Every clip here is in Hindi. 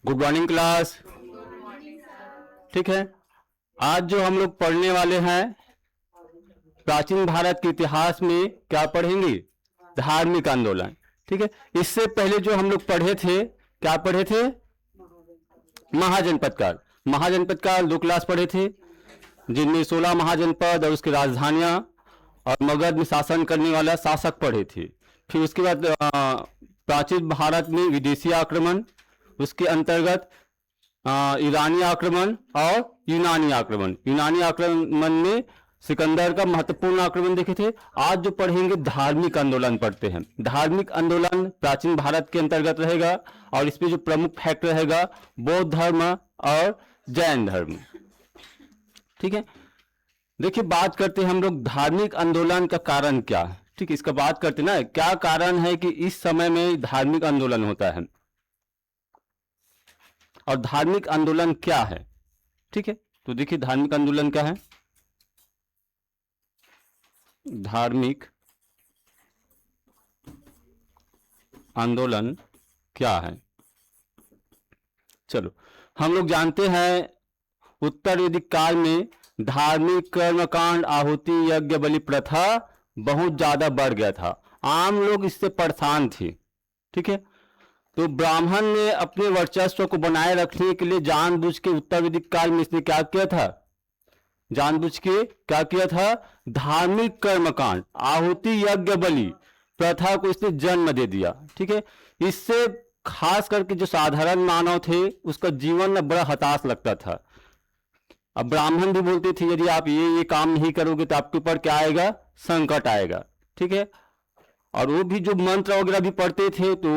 Good morning class. ठीक है, आज जो हम लोग पढ़ने वाले हैं प्राचीन भारत के इतिहास में क्या पढ़ेंगे? धार्मिक आंदोलन। ठीक है, इससे पहले जो हम लोग पढ़े थे, क्या पढ़े थे? महाजनपद काल। महाजनपद काल 2 क्लास पढ़े थे, जिनमें 16 महाजनपद और उसकी राजधानियां और मगध में शासन करने वाला शासक पढ़े थे। फिर उसके बाद प्राचीन भारत में विदेशी आक्रमण, उसके अंतर्गत ईरानी आक्रमण और यूनानी आक्रमण। यूनानी आक्रमण में सिकंदर का महत्वपूर्ण आक्रमण देखे थे। आज जो पढ़ेंगे धार्मिक आंदोलन पढ़ते हैं। धार्मिक आंदोलन प्राचीन भारत के अंतर्गत रहेगा और इसमें जो प्रमुख फैक्ट रहेगा बौद्ध धर्म और जैन धर्म। ठीक है, देखिए बात करते हैं हम लोग धार्मिक आंदोलन का कारण क्या है। ठीक है, इसका बात करते ना, क्या कारण है कि इस समय में धार्मिक आंदोलन होता है और धार्मिक आंदोलन क्या है। ठीक है, तो देखिए धार्मिक आंदोलन क्या है। धार्मिक आंदोलन क्या है, चलो हम लोग जानते हैं उत्तर वैदिक काल में धार्मिक कर्मकांड, आहुति, यज्ञ, बलि प्रथा बहुत ज्यादा बढ़ गया था। आम लोग इससे परेशान थे। ठीक है, तो ब्राह्मण ने अपने वर्चस्व को बनाए रखने के लिए जानबूझ के उत्तर वैदिक काल में इसने क्या किया था? जानबूझ के क्या किया था? धार्मिक कर्मकांड, आहुति, यज्ञ, बलि प्रथा को इसने जन्म दे दिया। ठीक है, इससे खास करके जो साधारण मानव थे उसका जीवन में बड़ा हताश लगता था। अब ब्राह्मण भी बोलते थे यदि आप ये काम नहीं करोगे तो आपके ऊपर क्या आएगा? संकट आएगा। ठीक है, और वो भी जो मंत्र वगैरह भी पढ़ते थे तो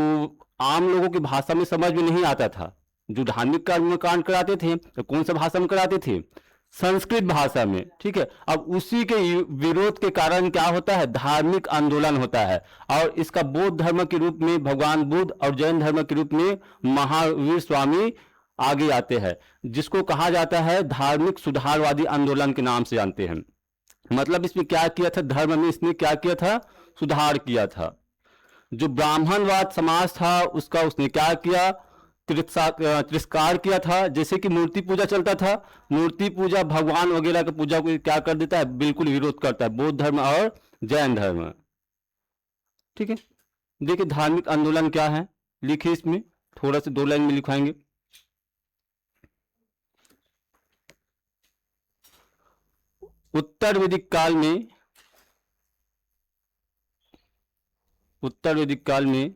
आम लोगों की भाषा में समझ में नहीं आता था। जो धार्मिक कर्मकांड कराते थे तो कौन सा भाषा में कराते थे? संस्कृत भाषा में। ठीक है, अब उसी के विरोध के कारण क्या होता है? धार्मिक आंदोलन होता है और इसका बौद्ध धर्म के रूप में भगवान बुद्ध और जैन धर्म के रूप में महावीर स्वामी आगे आते हैं, जिसको कहा जाता है धार्मिक सुधारवादी आंदोलन के नाम से जानते हैं। मतलब इसमें क्या किया था? धर्म में इसने क्या किया था? सुधार किया था। जो ब्राह्मणवाद समाज था उसका उसने क्या किया? तिरस्कार किया था। जैसे कि मूर्ति पूजा चलता था, मूर्ति पूजा भगवान वगैरह की पूजा को क्या कर देता है? बिल्कुल विरोध करता है बौद्ध धर्म और जैन धर्म। ठीक है, देखिए धार्मिक आंदोलन क्या है, लिखिए इसमें थोड़ा सा 2 लाइन में लिखवाएंगे। उत्तर वैदिक काल में, उत्तर वैदिक काल में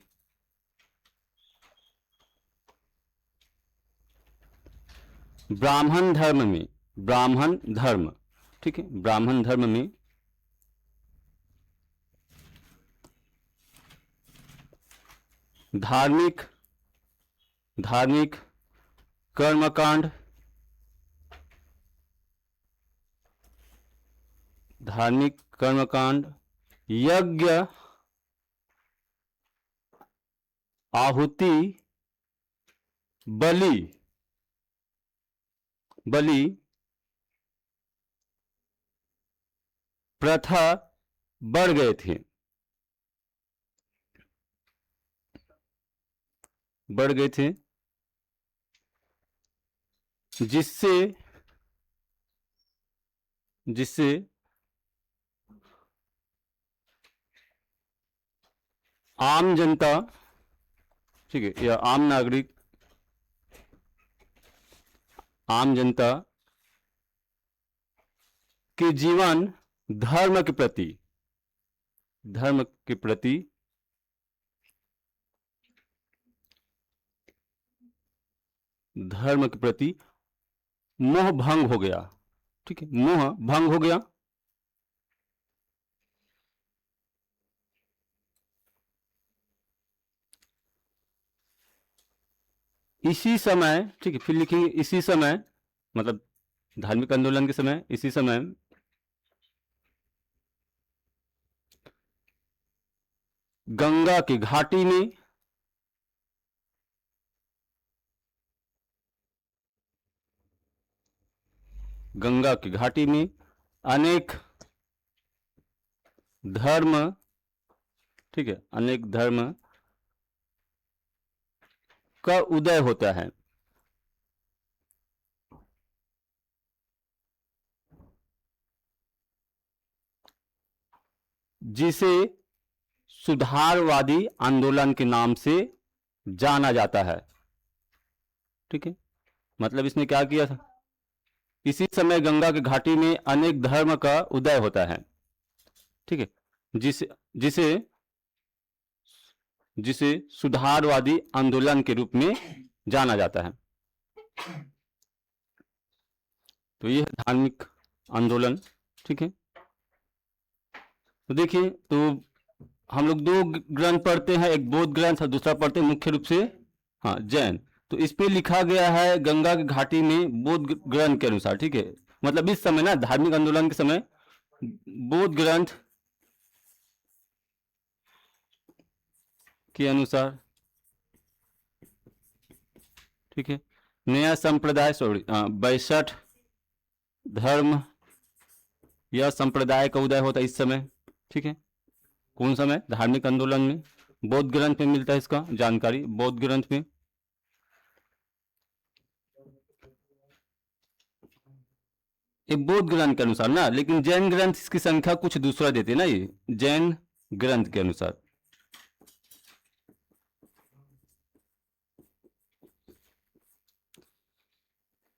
ब्राह्मण धर्म में, ब्राह्मण धर्म, ठीक है, ब्राह्मण धर्म में धार्मिक धार्मिक कर्मकांड, धार्मिक कर्मकांड, यज्ञ, आहुति, बलि, बलि प्रथा बढ़ गए थे, बढ़ गए थे, जिससे जिससे आम जनता, ठीक है, या आम नागरिक, आम जनता के जीवन धर्म के प्रति, धर्म के प्रति धर्म के प्रति मोह भंग हो गया। ठीक है, मोह भंग हो गया। इसी समय, ठीक है, फिर लिखेंगे इसी समय, मतलब धार्मिक आंदोलन के समय, इसी समय गंगा की घाटी में गंगा की घाटी में अनेक धर्म, ठीक है, अनेक धर्म का उदय होता है। जिसे सुधारवादी आंदोलन के नाम से जाना जाता है। ठीक है, मतलब इसने क्या किया था, इसी समय गंगा के घाटी में अनेक धर्म का उदय होता है। ठीक है, जिसे जिसे जिसे सुधारवादी आंदोलन के रूप में जाना जाता है। तो ये है धार्मिक आंदोलन। ठीक है, तो देखिए, तो हम लोग दो ग्रंथ पढ़ते हैं, एक बौद्ध ग्रंथ और दूसरा पढ़ते हैं मुख्य रूप से, हाँ, जैन। तो इस पे लिखा गया है गंगा की घाटी में बौद्ध ग्रंथ के अनुसार। ठीक है, मतलब इस समय ना धार्मिक आंदोलन के समय बौद्ध ग्रंथ के अनुसार, ठीक है, नया संप्रदाय, सॉरी, 62 धर्म या संप्रदाय का उदय होता है इस समय। ठीक है, कौन समय, धार्मिक आंदोलन में। बौद्ध ग्रंथ में मिलता है इसका जानकारी, बौद्ध ग्रंथ में। ये बौद्ध ग्रंथ के अनुसार ना, लेकिन जैन ग्रंथ इसकी संख्या कुछ दूसरा देते ना, ये जैन ग्रंथ के अनुसार।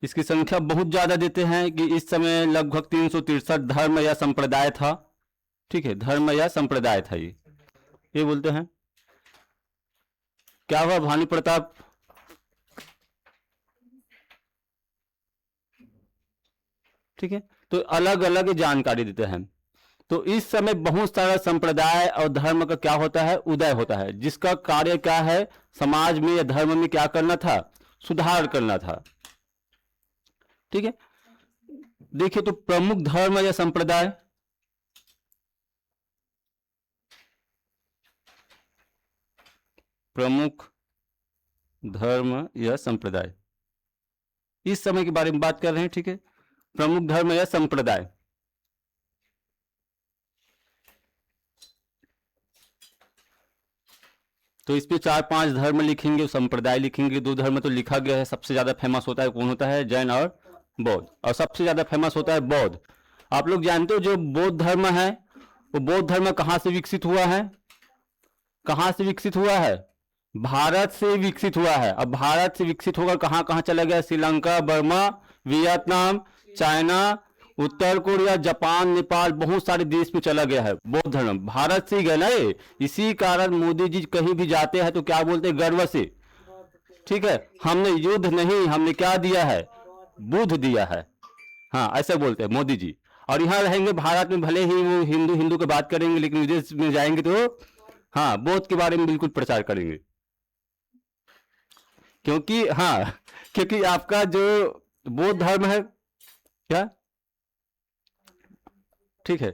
इसकी संख्या बहुत ज्यादा देते हैं कि इस समय लगभग 363 धर्म या संप्रदाय था। ठीक है, धर्म या संप्रदाय था ये बोलते हैं। क्या हुआ भानु प्रताप, ठीक है, तो अलग अलग जानकारी देते हैं। तो इस समय बहुत सारा संप्रदाय और धर्म का क्या होता है, उदय होता है, जिसका कार्य क्या है, समाज में या धर्म में क्या करना था, सुधार करना था। ठीक है, देखिए, तो प्रमुख धर्म या संप्रदाय, प्रमुख धर्म या संप्रदाय, इस समय के बारे में बात कर रहे हैं। ठीक है, प्रमुख धर्म या संप्रदाय, तो इस पे 4-5 धर्म लिखेंगे, संप्रदाय लिखेंगे। 2 धर्म तो लिखा गया है, सबसे ज्यादा फेमस होता है कौन होता है, जैन और बौद्ध, और सबसे ज्यादा फेमस होता है बौद्ध। आप लोग जानते हो जो बौद्ध धर्म है, वो बौद्ध धर्म कहां से विकसित हुआ है, कहां से विकसित हुआ है, भारत से विकसित हुआ है। अब भारत से विकसित होकर कहां कहां चला गया, श्रीलंका, बर्मा, वियतनाम, चाइना, उत्तर कोरिया, जापान, नेपाल, बहुत सारे देश में चला गया है बौद्ध धर्म, भारत से ही गया ना ये। इसी कारण मोदी जी कहीं भी जाते हैं तो क्या बोलते हैं, गर्व से, ठीक है, हमने युद्ध नहीं, हमने क्या दिया है, बुद्ध दिया है, हाँ, ऐसे बोलते हैं मोदी जी। और यहाँ रहेंगे भारत में, भले ही वो हिंदू हिंदू की बात करेंगे, लेकिन विदेश में जाएंगे तो हाँ, बौद्ध के बारे में बिल्कुल प्रचार करेंगे। क्योंकि हाँ, क्योंकि आपका जो बौद्ध धर्म है क्या, ठीक है,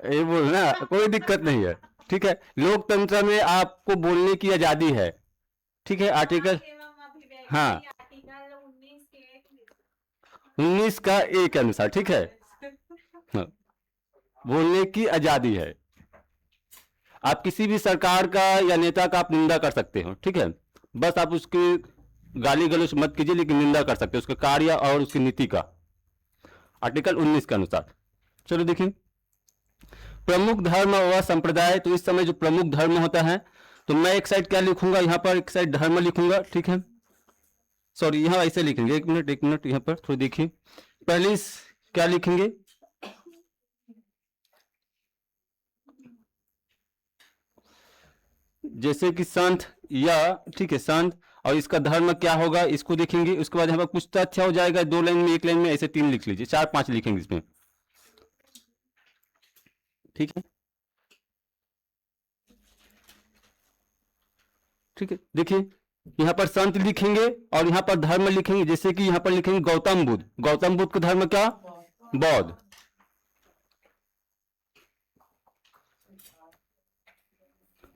ये बोलना कोई दिक्कत नहीं है। ठीक है, लोकतंत्र में आपको बोलने की आजादी है। ठीक है, आर्टिकल, हाँ, 19 का ए के अनुसार, ठीक है, हाँ, बोलने की आजादी है। आप किसी भी सरकार का या नेता का आप निंदा कर सकते हो। ठीक है, बस आप उसकी गाली गलौज मत कीजिए, लेकिन निंदा कर सकते हो उसके कार्य और उसकी नीति का, आर्टिकल 19 के अनुसार। चलो देखिए, प्रमुख धर्म व संप्रदाय। तो इस समय जो प्रमुख धर्म होता है, तो मैं एक साइड क्या लिखूंगा, यहां पर एक साइड धर्म लिखूंगा। ठीक है, सॉरी, यहां ऐसे लिखेंगे, एक मिनट यहां पर थोड़ी देखिए, पहले क्या लिखेंगे, जैसे कि संत, या ठीक है, संत, और इसका धर्म क्या होगा, इसको देखेंगे। उसके बाद यहाँ पर कुछ तथ्य हो जाएगा, 2 लाइन में, 1 लाइन में, ऐसे 3 लिख लीजिए, 4-5 लिखेंगे इसमें। ठीक है, ठीक है, देखिए, यहाँ पर संत लिखेंगे और यहाँ पर धर्म लिखेंगे। जैसे कि यहाँ पर लिखेंगे गौतम बुद्ध, गौतम बुद्ध का धर्म क्या, बौद्ध।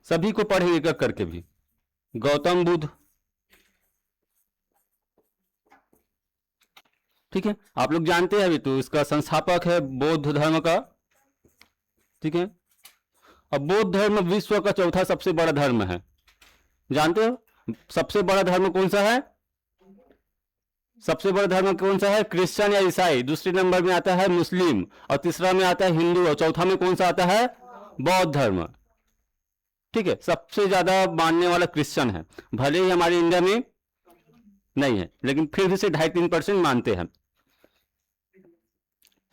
सभी को पढ़ेंगे एक एक करके भी, गौतम बुद्ध। ठीक है, आप लोग जानते हैं अभी, तो इसका संस्थापक है बौद्ध धर्म का। ठीक है, अब बौद्ध धर्म विश्व का चौथा सबसे बड़ा धर्म है, जानते हो सबसे बड़ा धर्म कौन सा है? सबसे बड़ा धर्म कौन सा है? क्रिश्चियन या ईसाई। दूसरे नंबर में आता है मुस्लिम, और तीसरा में आता है हिंदू, और चौथा में कौन सा आता है? बौद्ध धर्म। ठीक है, सबसे ज्यादा मानने वाला क्रिश्चियन है, भले ही हमारे इंडिया में नहीं है, लेकिन फिर भी से 2.5-3% मानते हैं।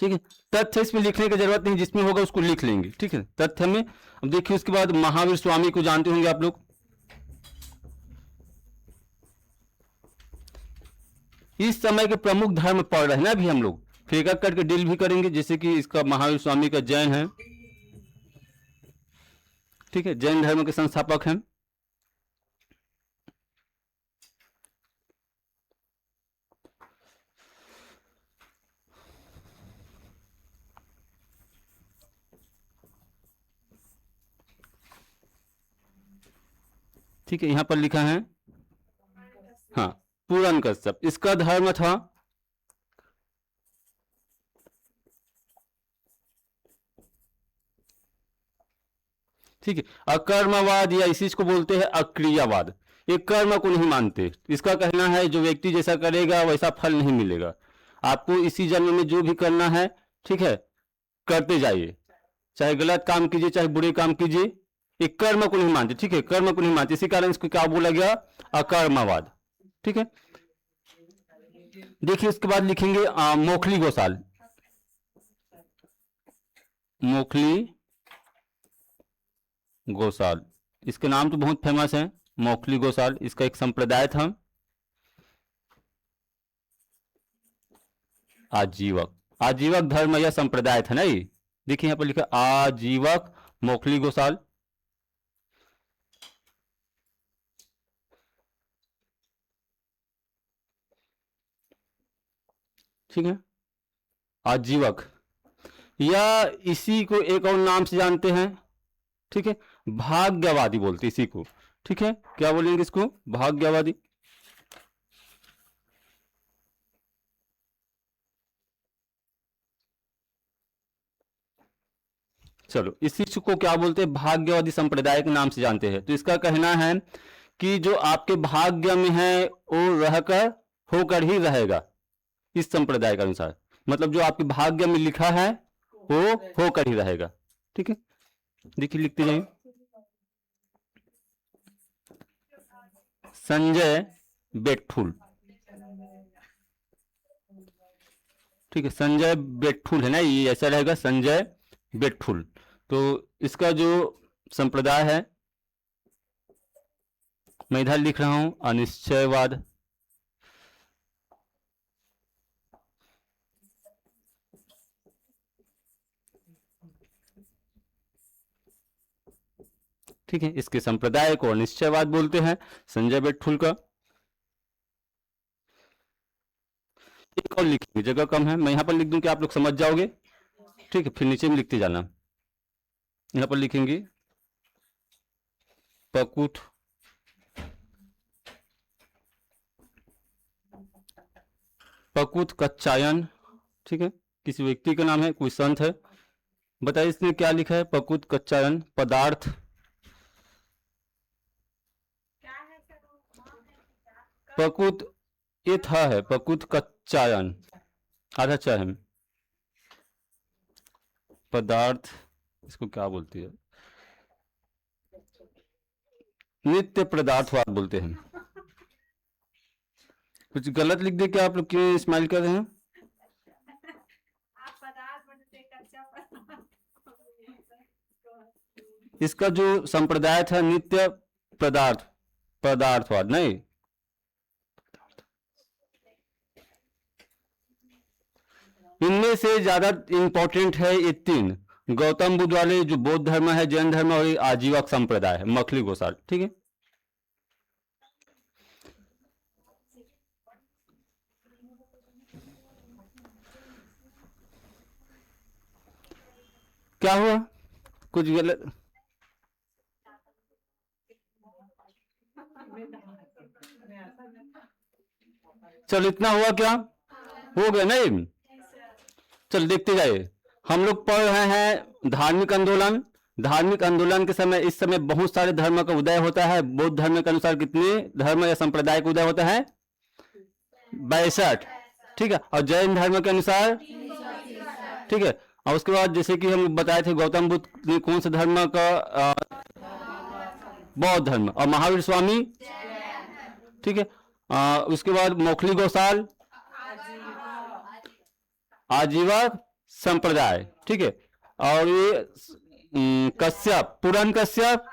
ठीक है, तथ्य इसमें लिखने की जरूरत नहीं, जिसमें होगा उसको लिख लेंगे। ठीक है, तथ्य में अब देखिए, उसके बाद महावीर स्वामी को जानते होंगे आप लोग। इस समय के प्रमुख धर्म पढ़ रहे हैं ना अभी हम लोग, फिर एक एक करके डील भी करेंगे। जैसे कि इसका महावीर स्वामी का जैन है, ठीक है, जैन धर्म के संस्थापक हैं। ठीक है, यहां पर लिखा है, हाँ, पूरन कश्यप इसका धर्म था। ठीक है, अकर्मवाद या इसी को बोलते हैं अक्रियावाद। ये कर्म को नहीं मानते। इसका कहना है जो व्यक्ति जैसा करेगा वैसा फल नहीं मिलेगा, आपको इसी जन्म में जो भी करना है, ठीक है, करते जाइए, चाहे गलत काम कीजिए चाहे बुरे काम कीजिए। ये कर्म को नहीं मानते। ठीक है, कर्म को नहीं मानते, इसी कारण इसको क्या बोला गया? अकर्मवाद। ठीक है, देखिए इसके बाद लिखेंगे मोखली गोसाल। मोखली गोसाल, इसके नाम तो बहुत फेमस है, मोखली गोसाल। इसका एक संप्रदाय था आजीवक। आजीवक धर्म या संप्रदाय था ना ये, देखिए यहां पर लिखा आजीवक मोखली गोसाल। ठीक है, आजीवक, या इसी को एक और नाम से जानते हैं, ठीक है, भाग्यवादी बोलते इसी को। ठीक है, क्या बोलेंगे इसको? भाग्यवादी। चलो, इसी को क्या बोलते हैं? भाग्यवादी संप्रदाय के नाम से जानते हैं। तो इसका कहना है कि जो आपके भाग्य में है वो रहकर होकर ही रहेगा, इस संप्रदाय के अनुसार। मतलब जो आपके भाग्य में लिखा है वो होकर ही रहेगा। ठीक है, देखिए लिखते जाइए। संजय बेटफुल, ठीक है, संजय बेटफुल है ना, ये ऐसा रहेगा, संजय बेटफुल। तो इसका जो संप्रदाय है, मैं इधर लिख रहा हूं अनिश्चयवाद। ठीक है, इसके संप्रदाय को अनिश्चयवाद बोलते हैं, संजय बेटफुल का। एक और लिखेंगे, जगह कम है, मैं यहां पर लिख दूं कि आप लोग समझ जाओगे। ठीक है, फिर नीचे में लिखते जाना। यहां पर लिखेंगे पकुट पकुत कच्चायन। ठीक है, किसी व्यक्ति का नाम है, कोई संत है। बताइए इसने क्या लिखा है? पकुत कच्चायन पदार्थ, पकुत ये था है, पकुत कच्चायन आधा चाय पदार्थ, इसको क्या बोलती है? नित्य पदार्थवाद बोलते हैं। कुछ गलत लिख दे क्या? आप लोग क्यों स्माइल कर रहे हैं? इसका जो संप्रदाय था नित्य पदार्थवाद नहीं, इनमें से ज्यादा इंपॉर्टेंट है ये तीन, गौतम बुद्ध वाले जो बौद्ध धर्म है, जैन धर्म और आजीवक संप्रदाय है, मखली गोसाल। ठीक है, क्या हुआ? कुछ गलत? चलो इतना हुआ क्या? हो गया नहीं? चल देखते जाइए, हम लोग पढ़ रहे हैं धार्मिक आंदोलन, धार्मिक आंदोलन के समय इस समय बहुत सारे धर्म का उदय होता है। बौद्ध धर्म के अनुसार कितने धर्म या संप्रदाय का उदय होता है? 62। ठीक है। और जैन धर्म के अनुसार, ठीक है। और उसके बाद जैसे कि हम बताए थे गौतम बुद्ध ने कौन सा धर्म का, बौद्ध धर्म। और महावीर स्वामी, ठीक है। उसके बाद मौखली गौसाल आजीवक संप्रदाय, ठीक है। और ये कश्यप, पूरन कश्यप,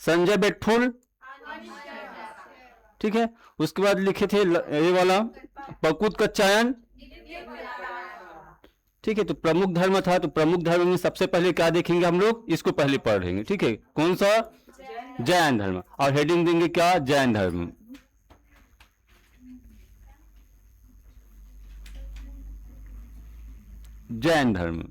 संजय बेटफुल, ठीक है। उसके बाद लिखे थे ये वाला पकुत कच्चायन, ठीक है। तो प्रमुख धर्म था। तो प्रमुख धर्म में सबसे पहले क्या देखेंगे हम लोग, इसको पहले पढ़ेंगे, ठीक है। कौन सा? जैन धर्म। और हेडिंग देंगे क्या? जैन धर्म। जैन धर्म।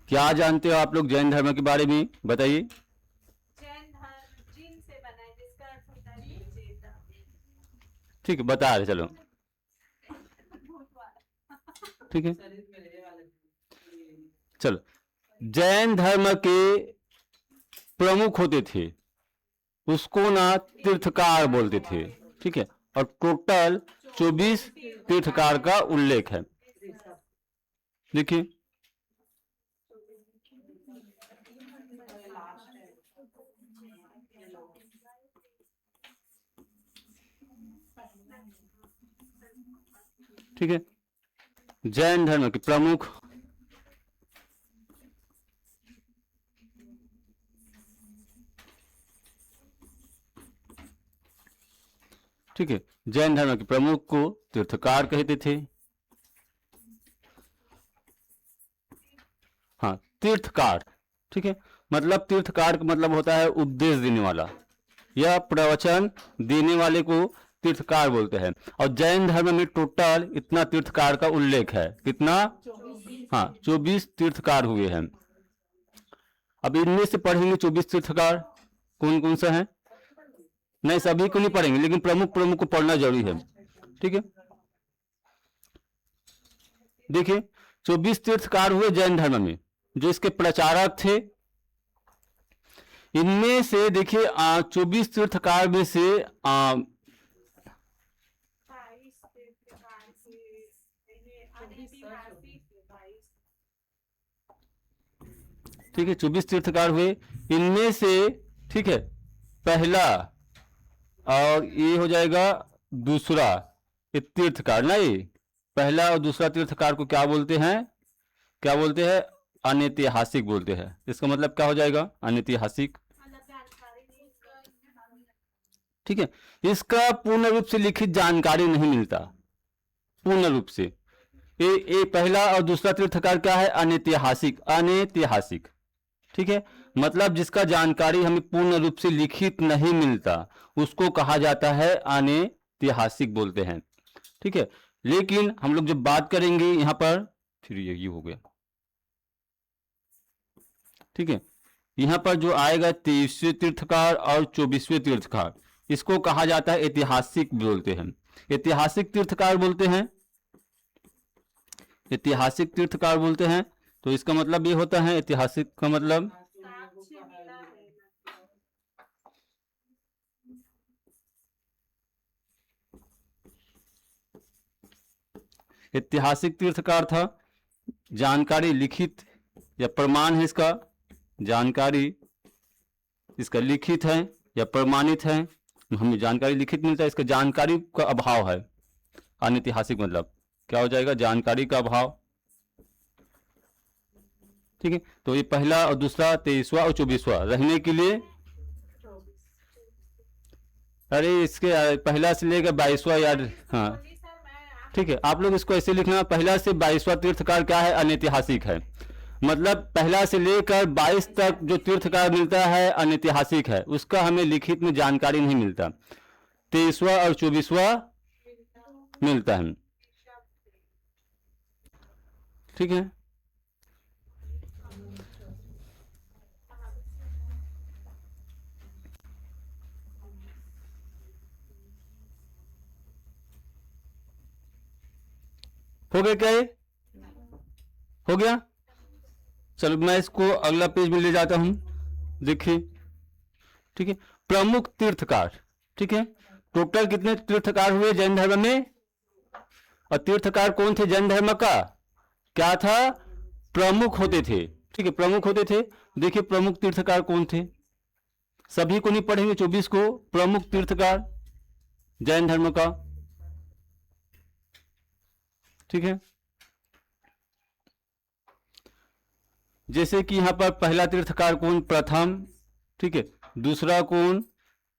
क्या जानते हो आप लोग जैन धर्म के बारे में, बताइए। जैन धर्म जीन से बना है, जिसका अर्थ होता है चेता। ठीक है, बता रहे चलो, ठीक है। चलो, जैन धर्म के प्रमुख होते थे, उसको ना तीर्थकार बोलते थे, ठीक है। और टोटल 24 तीर्थकार का उल्लेख है। देखिए, ठीक है। जैन धर्म के प्रमुख, ठीक है। जैन धर्म के प्रमुख को तीर्थकार कहते थे। हाँ, तीर्थकार, ठीक है। मतलब तीर्थकार का मतलब होता है उपदेश देने वाला या प्रवचन देने वाले को तीर्थकार बोलते हैं। और जैन धर्म में टोटल इतना तीर्थकार का उल्लेख है, कितना? हाँ, 24 तीर्थकार हुए हैं। अब इनमें से पढ़ेंगे 24 तीर्थकार कौन कौन सा है। नहीं, सभी को नहीं पढ़ेंगे, लेकिन प्रमुख प्रमुख को पढ़ना जरूरी है, ठीक है। देखिए, 24 तीर्थकार हुए जैन धर्म में, जो इसके प्रचारक थे। इनमें से देखिए 24 तीर्थकार में से 22 ठीक है, 24 तीर्थकार हुए। इनमें से, ठीक है, पहला और ये हो जाएगा दूसरा, ये तीर्थकार नहीं। पहला और दूसरा तीर्थकार को क्या बोलते हैं? क्या बोलते हैं? अनैतिहासिक बोलते हैं। इसका मतलब क्या हो जाएगा? अनैतिहासिक, ठीक है। इसका पूर्ण रूप से लिखित जानकारी नहीं मिलता, पूर्ण रूप से। ये पहला और दूसरा तीर्थकार क्या है? अनैतिहासिक, अनैतिहासिक, ठीक है। मतलब जिसका जानकारी हमें पूर्ण रूप से लिखित नहीं मिलता, उसको कहा जाता है अनैतिहासिक बोलते हैं, ठीक है। लेकिन हम लोग जब बात करेंगे यहाँ पर, फिर ये हो गया, ठीक है। यहाँ पर जो आएगा 23वें तीर्थकार और 24वें तीर्थकार, इसको कहा जाता है ऐतिहासिक बोलते हैं, ऐतिहासिक तीर्थकार बोलते हैं, ऐतिहासिक तीर्थकार बोलते हैं। तो इसका मतलब ये होता है, ऐतिहासिक का मतलब ऐतिहासिक तीर्थकार था, जानकारी लिखित या प्रमाण है, इसका जानकारी इसका लिखित है या प्रमाणित है। हमें जानकारी लिखित मिलता है, इसका जानकारी का अभाव है। अनैतिहासिक मतलब क्या हो जाएगा? जानकारी का अभाव, ठीक है। तो ये पहला और दूसरा, 23वां और 24वां रहने के लिए, अरे इसके पहला से लेकर 22वां याद, हाँ, ठीक है। आप लोग इसको ऐसे लिखना, पहला से 22वां तीर्थकार क्या है? अनैतिहासिक है। मतलब पहला से लेकर 22 तक जो तीर्थकार मिलता है अनैतिहासिक है, उसका हमें लिखित में जानकारी नहीं मिलता। 23वां और 24वां मिलता है, ठीक है। हो गया क्या ये? हो गया। चलो मैं इसको अगला पेज में ले जाता हूं। देखिए, ठीक है, प्रमुख तीर्थकार। ठीक है, टोटल कितने तीर्थकार हुए जैन धर्म में? और तीर्थकार कौन थे जैन धर्म का? क्या था? प्रमुख होते थे। ठीक है, प्रमुख होते थे। देखिए प्रमुख तीर्थकार कौन थे, सभी को नहीं पढ़ेंगे, 24 को। प्रमुख तीर्थकार जैन धर्म का, ठीक है। जैसे कि यहां पर पहला तीर्थकार कौन? प्रथम, ठीक है, दूसरा कौन,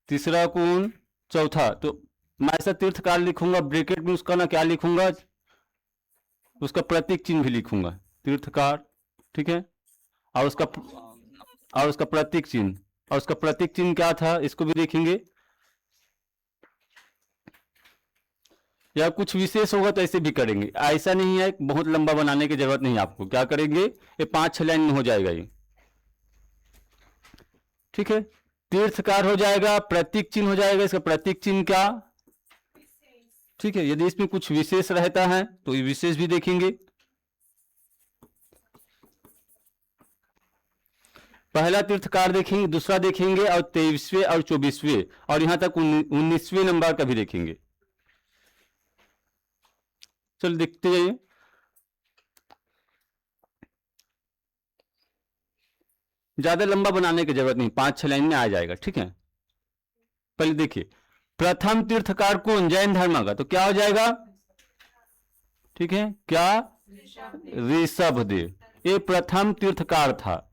तीसरा कौन, चौथा। तो मैं ऐसा तीर्थकार लिखूंगा, ब्रैकेट में उसका ना क्या लिखूंगा, उसका प्रतीक चिन्ह भी लिखूंगा, तीर्थकार, ठीक है। और उसका प्रतीक चिन्ह, और उसका प्रतीक चिन्ह क्या था इसको भी देखेंगे। या कुछ विशेष होगा तो ऐसे भी करेंगे, ऐसा नहीं है बहुत लंबा बनाने की जरूरत नहीं आपको। क्या करेंगे, ये 5-6 लाइन में हो जाएगा ये, ठीक है। तीर्थकार हो जाएगा, प्रतीक चिन्ह हो जाएगा, इसका प्रतीक चिन्ह क्या, ठीक है। यदि इसमें कुछ विशेष रहता है तो ये विशेष भी देखेंगे। पहला तीर्थकार देखेंगे, दूसरा देखेंगे, और 23वें और 24वें, और यहां तक 19वें नंबर का भी देखेंगे। चलो देखते जाइए। ज्यादा लंबा बनाने की जरूरत नहीं, 5-6 लाइन में आ जाएगा, ठीक है। पहले देखिए, प्रथम तीर्थकार कौन? जैन धर्म का। तो क्या हो जाएगा, ठीक है, क्या? ऋषभदेव। ये प्रथम तीर्थकार था,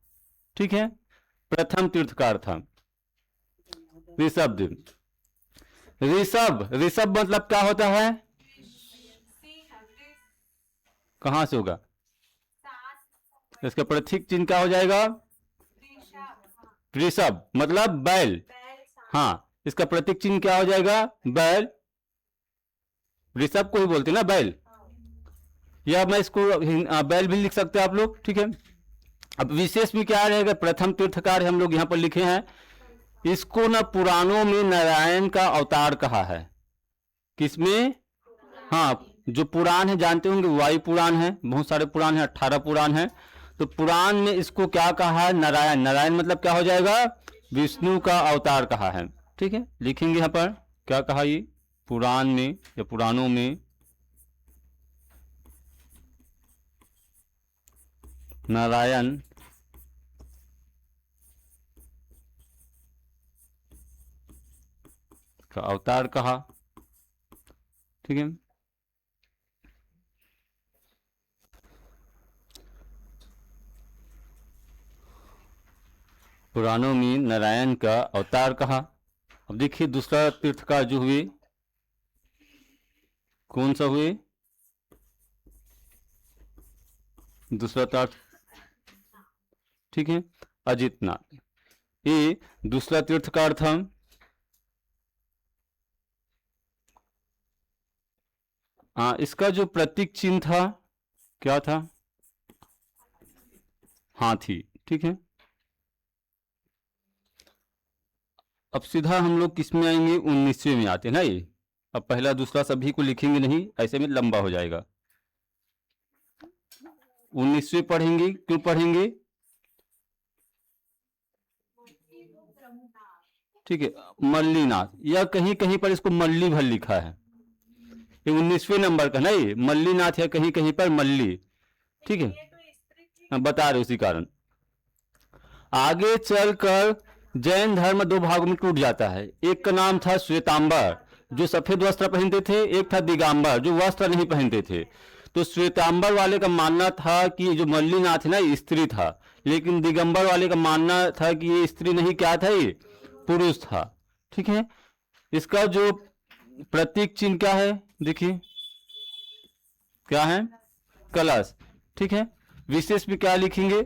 ठीक है, प्रथम तीर्थकार था ऋषभदेव। ऋषभ, ऋषभ मतलब क्या होता है? कहां से होगा? इसका प्रतीक चिन्ह क्या हो जाएगा? ऋषभ मतलब बैल। हाँ, इसका प्रतीक चिन्ह क्या हो जाएगा? बैल। ऋषभ को ही बोलते ना बैल, या मैं इसको बैल भी लिख सकते हैं आप लोग, ठीक है। अब विशेष में क्या रहेगा? प्रथम तीर्थकार हम लोग यहां पर लिखे हैं, इसको ना पुराणों में नारायण का अवतार कहा है। किसमें? हाँ, जो पुराण है जानते होंगे, वायु पुराण है, बहुत सारे पुराण है, 18 पुराण है। तो पुराण में इसको क्या कहा है? नारायण। नारायण मतलब क्या हो जाएगा? विष्णु का अवतार कहा है, ठीक है। लिखेंगे यहां पर क्या कहा, ये पुराण में या पुराणों में नारायण का अवतार कहा, ठीक है। पुराणों में नारायण का अवतार कहा। अब देखिए दूसरा तीर्थकार जो हुए, कौन सा हुए? दूसरा तीर्थ, ठीक है, अजितनाथ। ये दूसरा तीर्थकार था। हाँ, इसका जो प्रतीक चिन्ह था क्या था? हाथी, ठीक है। अब सीधा हम लोग किस में आएंगे? 19वें में आते हैं ना ये। अब पहला दूसरा सभी को लिखेंगे नहीं, ऐसे में लंबा हो जाएगा। 19वें पढ़ेंगे, क्यों पढ़ेंगे? ठीक है, मल्लीनाथ, या कहीं कहीं पर इसको मल्ली भर लिखा है, ये 19वें नंबर का नहीं, मल्लीनाथ है कहीं कहीं पर मल्ली, ठीक है। बता रहे उसी कारण। आगे चलकर जैन धर्म दो भागों में टूट जाता है। एक का नाम था श्वेतांबर, जो सफेद वस्त्र पहनते थे, एक था दिगंबर, जो वस्त्र नहीं पहनते थे। तो श्वेतांबर वाले का मानना था कि जो मल्लीनाथ है ना, ये स्त्री था, लेकिन दिगंबर वाले का मानना था कि ये स्त्री नहीं, क्या था, ये पुरुष था, ठीक है। इसका जो प्रतीक चिन्ह क्या है, देखिए क्या है? कलश, ठीक है। विशेष भी क्या लिखेंगे?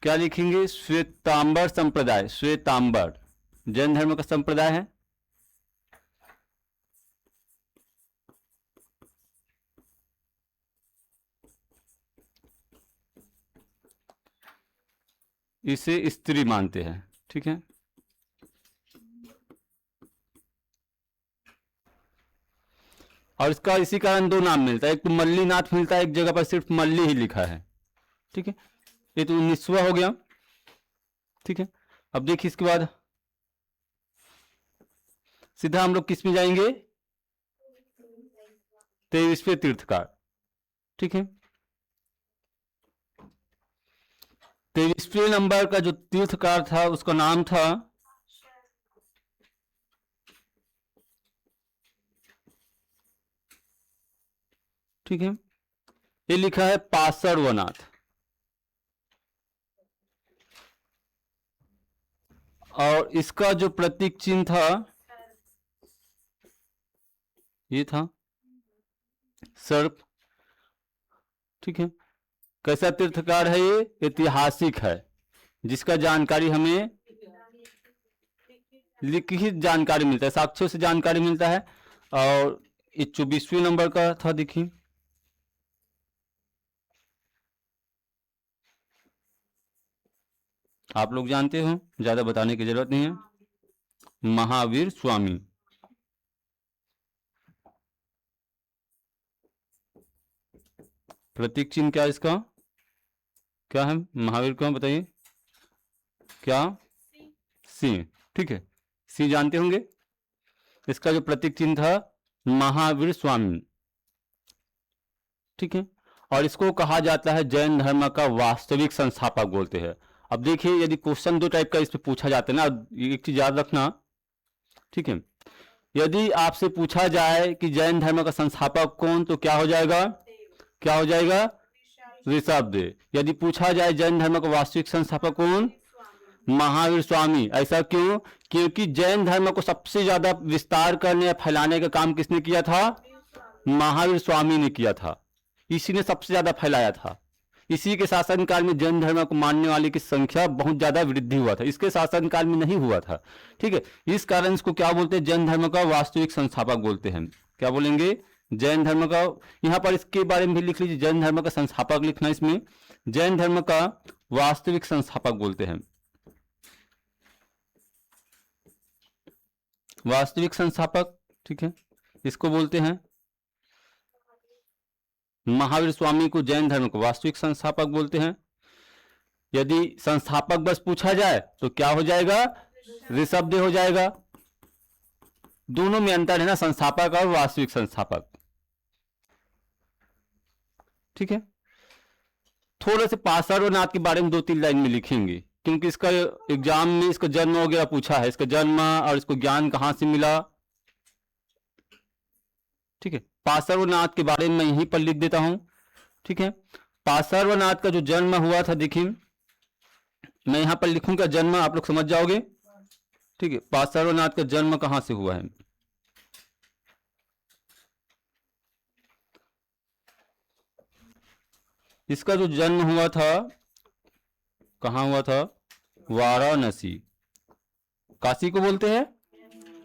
क्या लिखेंगे? श्वेतांबर संप्रदाय। श्वेतांबर जैन धर्म का संप्रदाय है। इसे स्त्री मानते हैं, ठीक है। और इसका इसी कारण दो नाम मिलता है, एक तो मल्लीनाथ मिलता है, एक जगह पर सिर्फ मल्ली ही लिखा है। ठीक है, ये तो 19वां हो गया। ठीक है, अब देखिए इसके बाद सीधा हम लोग किस में जाएंगे, 23वें तीर्थकार। ठीक है, 23वें नंबर का जो तीर्थकार था उसका नाम था, ठीक है, ये लिखा है पार्श्वनाथ। और इसका जो प्रतीक चिन्ह था ये था सर्प। ठीक है, कैसा तीर्थकार है ये, ऐतिहासिक है, जिसका जानकारी हमें लिखित जानकारी मिलता है, साक्ष्यों से जानकारी मिलता है। और ये 24वें नंबर का था, देखिए आप लोग जानते हो, ज्यादा बताने की जरूरत नहीं है, महावीर स्वामी। प्रतीक चिन्ह क्या इसका, क्या है महावीर का, बताइए क्या, सिंह। ठीक है, सिंह जानते होंगे। इसका जो प्रतीक चिन्ह था महावीर स्वामी। ठीक है, और इसको कहा जाता है जैन धर्म का वास्तविक संस्थापक बोलते हैं। अब देखिए, यदि क्वेश्चन दो टाइप का इस पे पूछा जाता है ना, एक चीज याद रखना। ठीक है, यदि आपसे पूछा जाए कि जैन धर्म का संस्थापक कौन, तो क्या हो जाएगा, क्या हो जाएगा, ऋषभदेव। यदि पूछा जाए जैन धर्म का वास्तविक संस्थापक कौन, महावीर स्वामी। ऐसा क्यों, क्योंकि जैन धर्म को सबसे ज्यादा विस्तार करने या फैलाने का काम किसने किया था, महावीर स्वामी ने किया था। इसी ने सबसे ज्यादा फैलाया था। इसी के शासनकाल में जैन धर्म को मानने वाले की संख्या बहुत ज्यादा वृद्धि हुआ था, इसके शासनकाल में नहीं हुआ था। ठीक है, इस कारण इसको क्या बोलते हैं, जैन धर्म का वास्तविक संस्थापक बोलते हैं। क्या बोलेंगे, जैन धर्म का। यहां पर इसके बारे में भी लिख लीजिए, जैन धर्म का संस्थापक लिखना, इसमें जैन धर्म का वास्तविक संस्थापक बोलते हैं, वास्तविक संस्थापक। ठीक है, इसको बोलते हैं महावीर स्वामी को, जैन धर्म को वास्तविक संस्थापक बोलते हैं। यदि संस्थापक बस पूछा जाए तो क्या हो जाएगा, ऋषभदेव हो जाएगा। दोनों में अंतर है ना, संस्थापक और वास्तविक संस्थापक। ठीक है, थोड़ा से पार्श्वनाथ के बारे में 2-3 लाइन में लिखेंगे, क्योंकि इसका एग्जाम में इसका जन्म वगैरह पूछा है, इसका जन्म और इसको ज्ञान कहां से मिला। ठीक है, पार्श्वनाथ के बारे में मैं यहीं पर लिख देता हूं। ठीक है, पार्श्वनाथ का जो जन्म हुआ था, देखिए मैं यहां पर लिखूंगा जन्म, आप लोग समझ जाओगे। ठीक है, पार्श्वनाथ का जन्म कहां से हुआ है, इसका जो जन्म हुआ था कहां हुआ था, वाराणसी, काशी को बोलते हैं।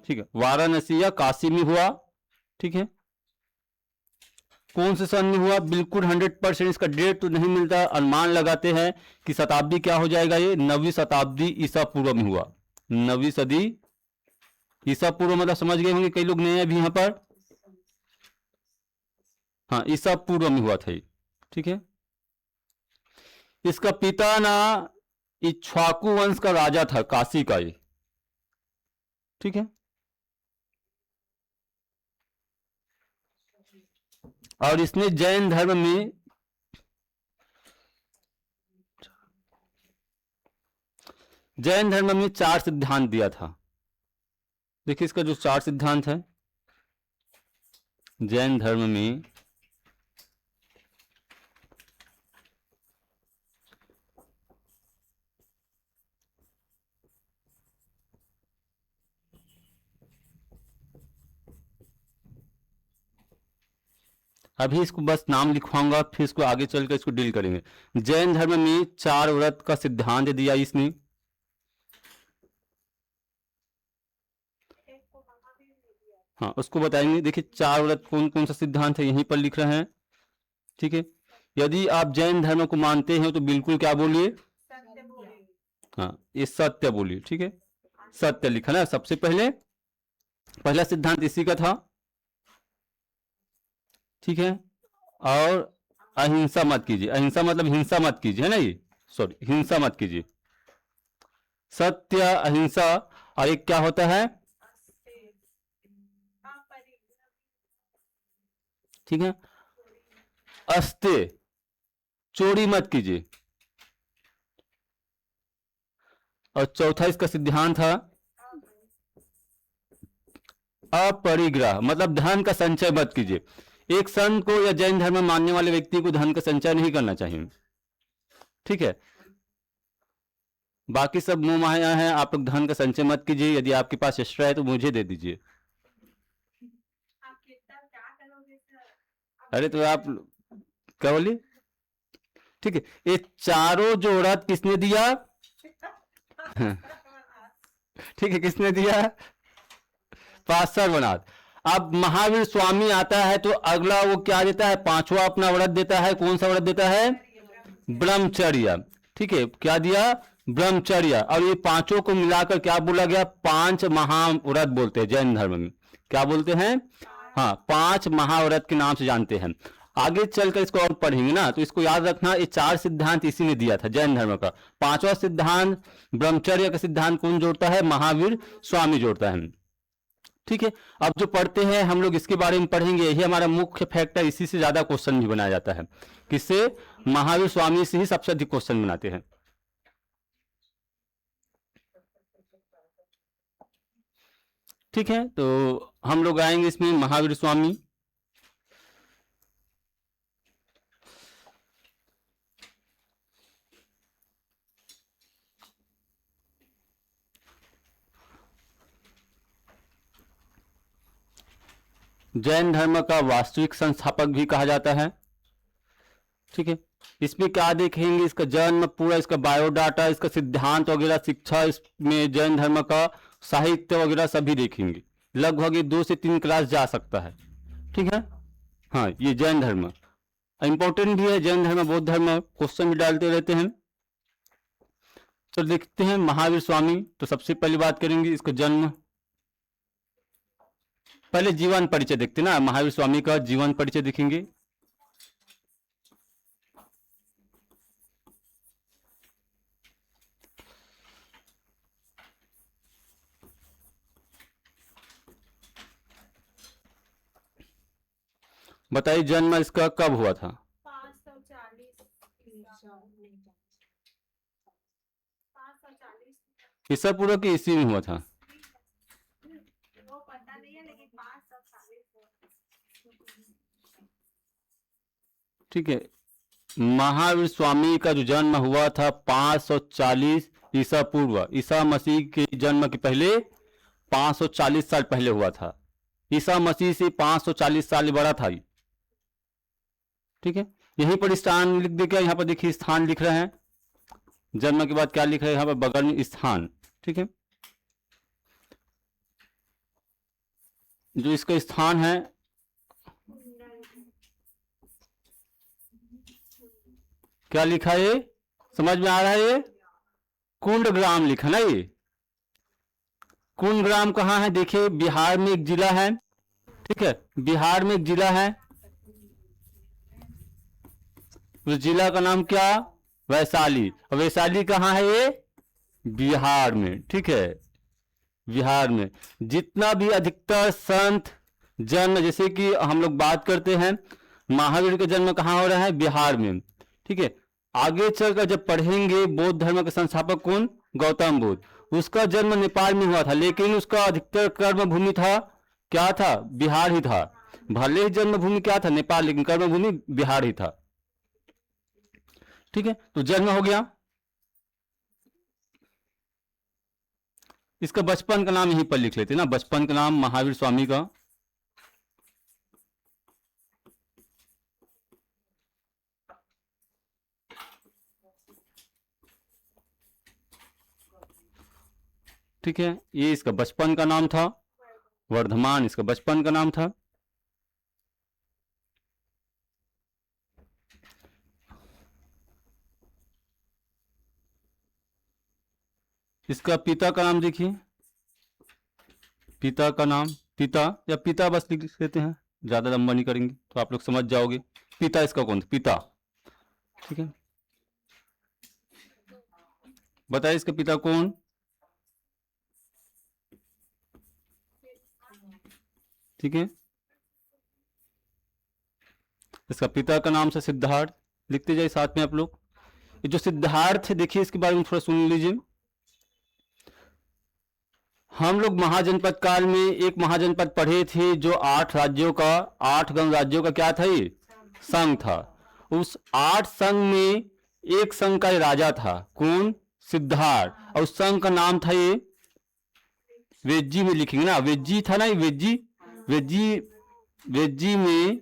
ठीक है, वाराणसी या काशी में हुआ। ठीक है, कौन से सन में हुआ, बिल्कुल 100% इसका डेट तो नहीं मिलता, अनुमान लगाते हैं कि शताब्दी क्या हो जाएगा, ये 9वीं शताब्दी ईसा पूर्व में हुआ। 9वीं सदी ईसा पूर्व, मतलब समझ गए होंगे कई लोग नए हैं अभी यहाँ पर। हाँ, ईसा पूर्व में हुआ था ये। ठीक है, इसका पिता ना इक्ष्वाकु वंश का राजा था, काशी का ये। ठीक है, और इसने जैन धर्म में चार सिद्धांत दिया था। देखिए इसका जो 4 सिद्धांत है जैन धर्म में, अभी इसको बस नाम लिखवाऊंगा, फिर इसको आगे चलकर इसको डील करेंगे। जैन धर्म में 4 व्रत का सिद्धांत दिया इसने। हाँ, उसको बताएंगे। देखिए 4 व्रत कौन कौन सा सिद्धांत है, यहीं पर लिख रहे हैं। ठीक है, यदि आप जैन धर्म को मानते हैं तो बिल्कुल क्या बोलिए, हाँ ये सत्य बोलिए। ठीक है, सत्य लिखा ना सबसे पहले, पहला सिद्धांत इसी का था। ठीक है। और अहिंसा मत कीजिए, अहिंसा मतलब हिंसा मत कीजिए, है ना, ये सॉरी, हिंसा मत कीजिए। सत्य, अहिंसा, और एक क्या होता है, अस्ते अपरिग्रह ठीक है, अस्ते, चोरी मत कीजिए। और चौथा इसका सिद्धांत था अपरिग्रह, मतलब धन का संचय मत कीजिए। एक संत को या जैन धर्म मानने वाले व्यक्ति को धन का संचय नहीं करना चाहिए, ठीक है। बाकी सब मोह माया है, आप लोग धन का संचय मत कीजिए। यदि आपके पास एक्स्ट्रा है तो मुझे दे दीजिए। आप कितना क्या करोगे सर? अरे तो आप क्या बोलिए, ठीक है। ये चारों जो औरत किसने दिया, ठीक है, किसने दिया, पार्श्वनाथ। अब महावीर स्वामी आता है तो अगला वो क्या देता है, पांचवा अपना व्रत देता है। कौन सा व्रत देता है, ब्रह्मचर्य, ठीक है। क्या दिया, ब्रह्मचर्य। और ये पांचों को मिलाकर क्या बोला गया, पांच महाव्रत बोलते हैं जैन धर्म में। क्या बोलते हैं, हाँ, पांच महाव्रत के नाम से जानते हैं। आगे चलकर इसको और पढ़ेंगे ना, तो इसको याद रखना, ये चार सिद्धांत इसी ने दिया था जैन धर्म का। पांचवा सिद्धांत ब्रह्मचर्य का सिद्धांत कौन जोड़ता है, महावीर स्वामी जोड़ता है, ठीक है। अब जो पढ़ते हैं हम लोग इसके बारे में पढ़ेंगे, यही हमारा मुख्य फैक्टर, इसी से ज्यादा क्वेश्चन भी बनाया जाता है। किससे, महावीर स्वामी से ही सबसे अधिक क्वेश्चन बनाते हैं, ठीक है। तो हम लोग आएंगे इसमें महावीर स्वामी। जैन धर्म का वास्तविक संस्थापक भी कहा जाता है, ठीक है। इसमें क्या देखेंगे, इसका जन्म, पूरा इसका बायोडाटा, इसका सिद्धांत वगैरह, शिक्षा, इसमें जैन धर्म का साहित्य वगैरह सभी देखेंगे। लगभग ये 2 से 3 क्लास जा सकता है, ठीक है। हाँ, ये जैन धर्म इंपॉर्टेंट भी है, जैन धर्म बौद्ध धर्म क्वेश्चन भी डालते रहते हैं। तो देखते हैं महावीर स्वामी। तो सबसे पहली बात करेंगे इसका जन्म, पहले जीवन परिचय देखते ना, महावीर स्वामी का जीवन परिचय देखेंगे। बताइए जन्म इसका कब हुआ था, 540 540 ईसा पूर्व की ईस्वी में हुआ था, वो पता नहीं है, लेकिन 540 ठीक है। महावीर स्वामी का जो जन्म हुआ था 540 ईसा पूर्व, ईसा मसीह के जन्म के पहले 540 साल पहले हुआ था। ईसा मसीह से 540 साल बड़ा था ये, ठीक है। यहीं पर स्थान लिख दे, क्या यहाँ पर देखिए स्थान लिख रहे हैं, जन्म के बाद क्या लिख रहे हैं, यहाँ पर बगल में स्थान, ठीक है। जो इसका स्थान है, क्या लिखा है, ये समझ में आ रहा है, ये कुंड ग्राम लिखा ना, ये कुंड ग्राम कहाँ है, देखिए बिहार में एक जिला है, ठीक है, बिहार में एक जिला है। उस जिला का नाम क्या, वैशाली। और वैशाली कहाँ है, ये बिहार में, ठीक है। बिहार में जितना भी अधिकतर संत जन्म, जैसे कि हम लोग बात करते हैं महावीर का जन्म कहाँ हो रहा है, बिहार में, ठीक है। आगे चलकर जब पढ़ेंगे बौद्ध धर्म के संस्थापक कौन, गौतम बुद्ध, उसका जन्म नेपाल में हुआ था, लेकिन उसका अधिकतर कर्म भूमि था, क्या था, बिहार ही था। भले ही जन्मभूमि क्या था, नेपाल, लेकिन कर्म भूमि बिहार ही था, ठीक है। तो जन्म हो गया। इसका बचपन का नाम यहीं पर लिख लेते ना, बचपन का नाम महावीर स्वामी का, ठीक है। ये इसका बचपन का नाम था, वर्धमान इसका बचपन का नाम था। इसका पिता का नाम देखिए, पिता का नाम, पिता या पिता बस लिख देते हैं, ज़्यादा लंबा नहीं करेंगे तो आप लोग समझ जाओगे। पिता इसका कौन था? पिता। ठीक है, बताइए इसका पिता कौन? ठीक है, इसका पिता का नाम से सिद्धार्थ। लिखते जाइए साथ में आप लोग। ये जो सिद्धार्थ है, देखिए इसके बारे में थोड़ा सुन लीजिए। हम लोग महाजनपद काल में एक महाजनपद पढ़े थे जो 8 राज्यों का, 8 गणराज्यों का क्या था? ये संघ था। उस 8 संघ में एक संघ का राजा था। कौन? सिद्धार्थ। और उस संघ का नाम था ये, वेज्जी में लिखेंगे ना, वेज्जी था ना, ये वेज्जी। वेज्जी, वेज्जी में,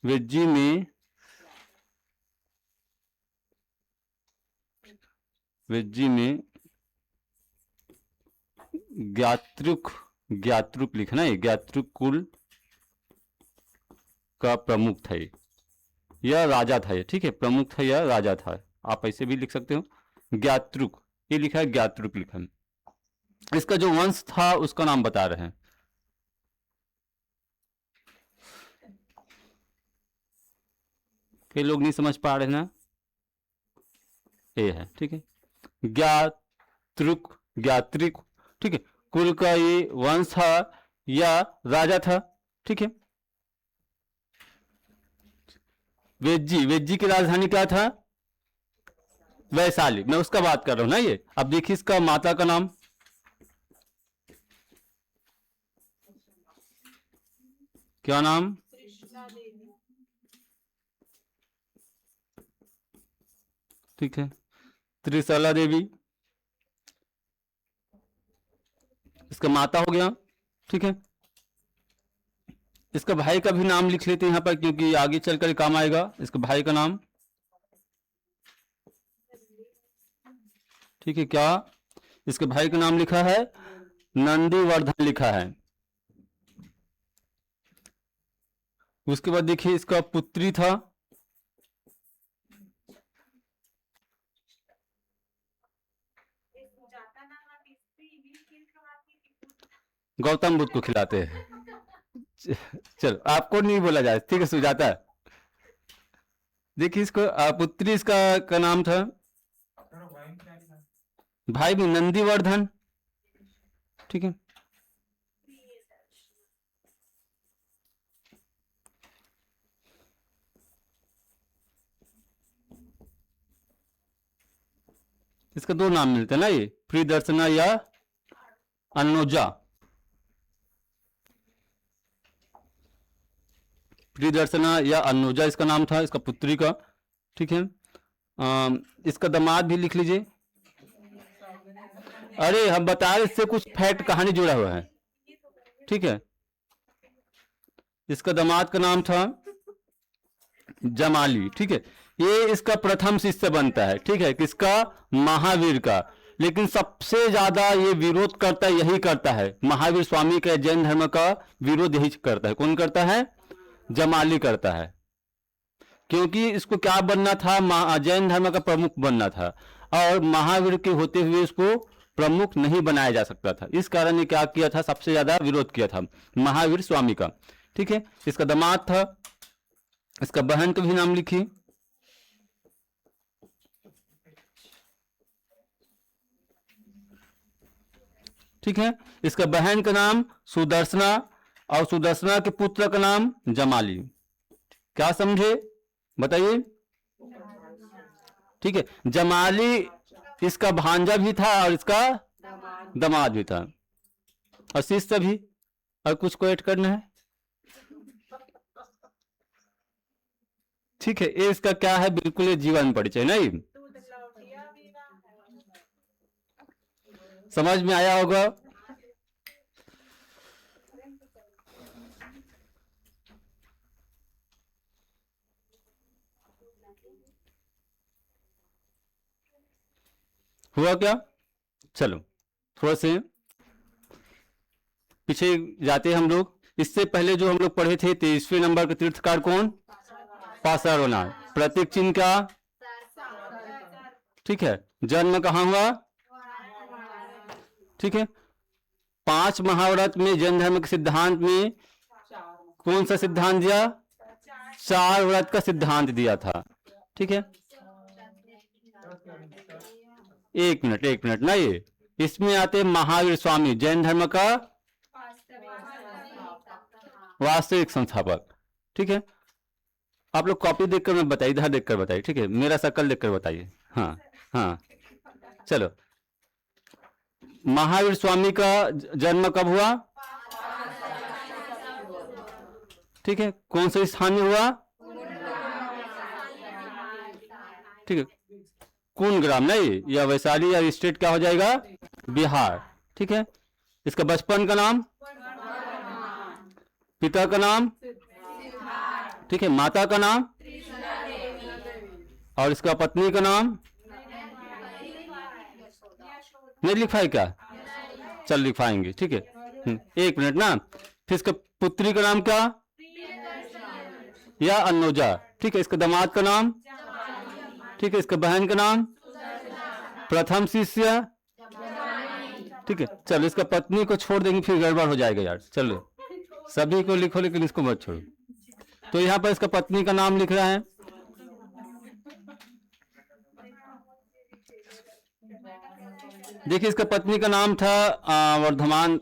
वेज्जी में, वेज्जी में ज्ञात्रुक, ज्ञात्रुक लिखा ना, ये ज्ञात्रुक कुल का प्रमुख था ये, यह राजा था ये। ठीक है, प्रमुख था या राजा था, आप ऐसे भी लिख सकते हो। ज्ञात्रुक, ये लिखा है, ज्ञात्रुक लिखा है। इसका जो वंश था उसका नाम बता रहे हैं। कई लोग नहीं समझ पा रहे ना, ये है। ठीक है, ज्ञात्रुक, ज्ञात्रिक। ठीक है, कुल का ये वंश था या राजा था। ठीक है, वेज्जी, वेज्जी की राजधानी क्या था? वैशाली। मैं उसका बात कर रहा हूं ना ये। अब देखिए इसका माता का नाम, क्या नाम? कृष्णा देवी। ठीक है, त्रिशला देवी इसका माता हो गया। ठीक है, इसका भाई का भी नाम लिख लेते हैं यहाँ पर, क्योंकि आगे चलकर काम आएगा। इसका भाई का नाम, ठीक है, क्या? इसके भाई का नाम लिखा है नंदीवर्धन लिखा है। उसके बाद देखिए इसका पुत्री था, सुजाता नाम आप इसकी भी खेल खवाती थी। गौतम बुद्ध को खिलाते हैं। चलो, आपको नहीं बोला जाए, ठीक है, सुजाता। देखिए इसको पुत्री इसका का नाम था, भाई भी नंदीवर्धन। ठीक है, इसका 2 नाम मिलते हैं ना, ये प्रियदर्शना या अनुजा। प्रियदर्शना या अनुजा इसका नाम था, इसका पुत्री का। ठीक है, इसका दामाद भी लिख लीजिए। अरे हम बता रहे, इससे कुछ फैक्ट कहानी जुड़ा हुआ है। ठीक है, इसका दामाद का नाम था जमाली। ठीक है, ये इसका प्रथम शिष्य बनता है। ठीक है, किसका? महावीर का। लेकिन सबसे ज्यादा ये विरोध करता है, यही करता है, महावीर स्वामी का, जैन धर्म का विरोध यही करता है। कौन करता है? जमाली करता है। क्योंकि इसको क्या बनना था? जैन धर्म का प्रमुख बनना था, और महावीर के होते हुए इसको प्रमुख नहीं बनाया जा सकता था। इस कारण ने क्या किया था? सबसे ज्यादा विरोध किया था महावीर स्वामी का। ठीक है, इसका दामाद था। इसका बहन का भी नाम लिखिए। ठीक है, इसका बहन का नाम सुदर्शना, और सुदर्शना के पुत्र का नाम जमाली। क्या समझे? बताइए। ठीक है, जमाली इसका भांजा भी था और इसका दामाद भी था, और शिष्य भी। और कुछ को ऐड करना है? ठीक है, ये इसका क्या है? बिल्कुल ये जीवन परिचय नहीं। समझ में आया होगा? हुआ क्या? चलो थोड़ा से पीछे जाते हैं हम लोग। इससे पहले जो हम लोग पढ़े थे 23वें नंबर का तीर्थकार कौन? पासारोनाथ। प्रतीक चिन्ह का, ठीक है, जन्म कहाँ हुआ? ठीक है, 5 महाव्रत में जैन धर्म के सिद्धांत में कौन सा सिद्धांत दिया? चार व्रत का सिद्धांत दिया था। ठीक है, एक मिनट ना, ये इसमें आते महावीर स्वामी, जैन धर्म का वास्तविक संस्थापक। ठीक है, आप लोग कॉपी देखकर मैं बताइए, इधर देखकर बताइए। ठीक है, मेरा शक्ल देखकर बताइए। हाँ हाँ, चलो। महावीर स्वामी का जन्म कब हुआ? ठीक है, कौन से स्थान में हुआ? ठीक है, कौन ग्राम नहीं, या वैशाली या स्टेट क्या हो जाएगा? बिहार। ठीक है, इसका बचपन का नाम, पिता का नाम, ठीक है, माता का नाम, और इसका पत्नी का नाम नहीं लिखवाए क्या? चल लिखवाएंगे। ठीक है, एक मिनट ना। फिर इसका पुत्री का नाम क्या? या अन्नोजा। ठीक है, इसका दामाद का नाम, ठीक है, इसका बहन का नाम, प्रथम शिष्य। ठीक है, चलो इसका पत्नी को छोड़ देंगे, फिर गड़बड़ हो जाएगा यार। चलो सभी को लिखो, लेकिन इसको मत छोड़ो। तो यहाँ पर इसका पत्नी का नाम लिख रहा है। देखिए, इसका पत्नी का नाम था वर्धमान।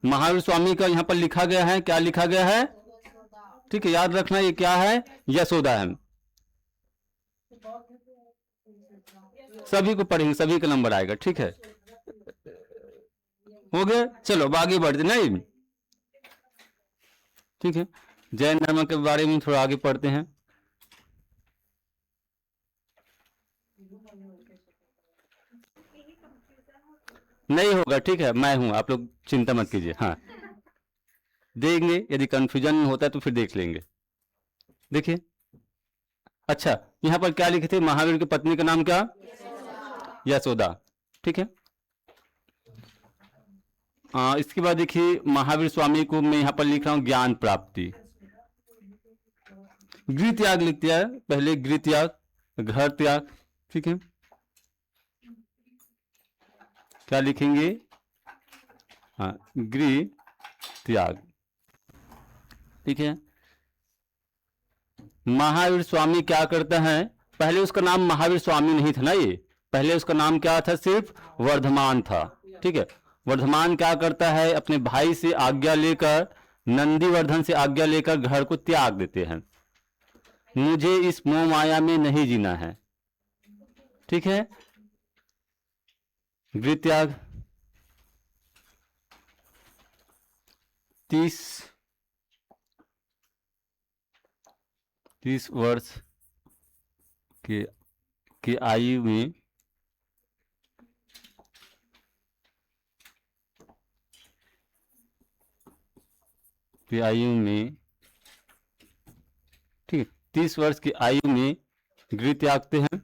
महावीर स्वामी का यहाँ पर लिखा गया है, क्या लिखा गया है? ठीक है, याद रखना, ये क्या है? यशोदा है। सभी को पढ़ेंगे, सभी का नंबर आएगा। ठीक है, हो गया। चलो अब आगे बढ़ते नहीं। ठीक है, जैन धर्म के बारे में थोड़ा आगे पढ़ते हैं। नहीं होगा, ठीक है, मैं हूं, आप लोग चिंता मत कीजिए। हाँ, देंगे, यदि कंफ्यूजन होता है तो फिर देख लेंगे। देखिए, अच्छा, यहाँ पर क्या लिखे थे? महावीर की पत्नी का नाम क्या? यशोदा। ठीक है, इसके बाद देखिए, महावीर स्वामी को मैं यहाँ पर लिख रहा हूँ ज्ञान प्राप्ति। गृह त्याग लिख दिया है पहले, गृह त्याग, घर त्याग। ठीक है, क्या लिखेंगे? हाँ, गृह त्याग। ठीक है, महावीर स्वामी क्या करता है? पहले उसका नाम महावीर स्वामी नहीं था ना, ये पहले उसका नाम क्या था? सिर्फ वर्धमान था। ठीक है, वर्धमान क्या करता है? अपने भाई से आज्ञा लेकर, नंदीवर्धन से आज्ञा लेकर घर को त्याग देते हैं। मुझे इस मोह माया में नहीं जीना है। ठीक है, गृह त्याग। 30 वर्ष के आयु में ठीक है, 30 वर्ष की आयु में गृह त्यागते हैं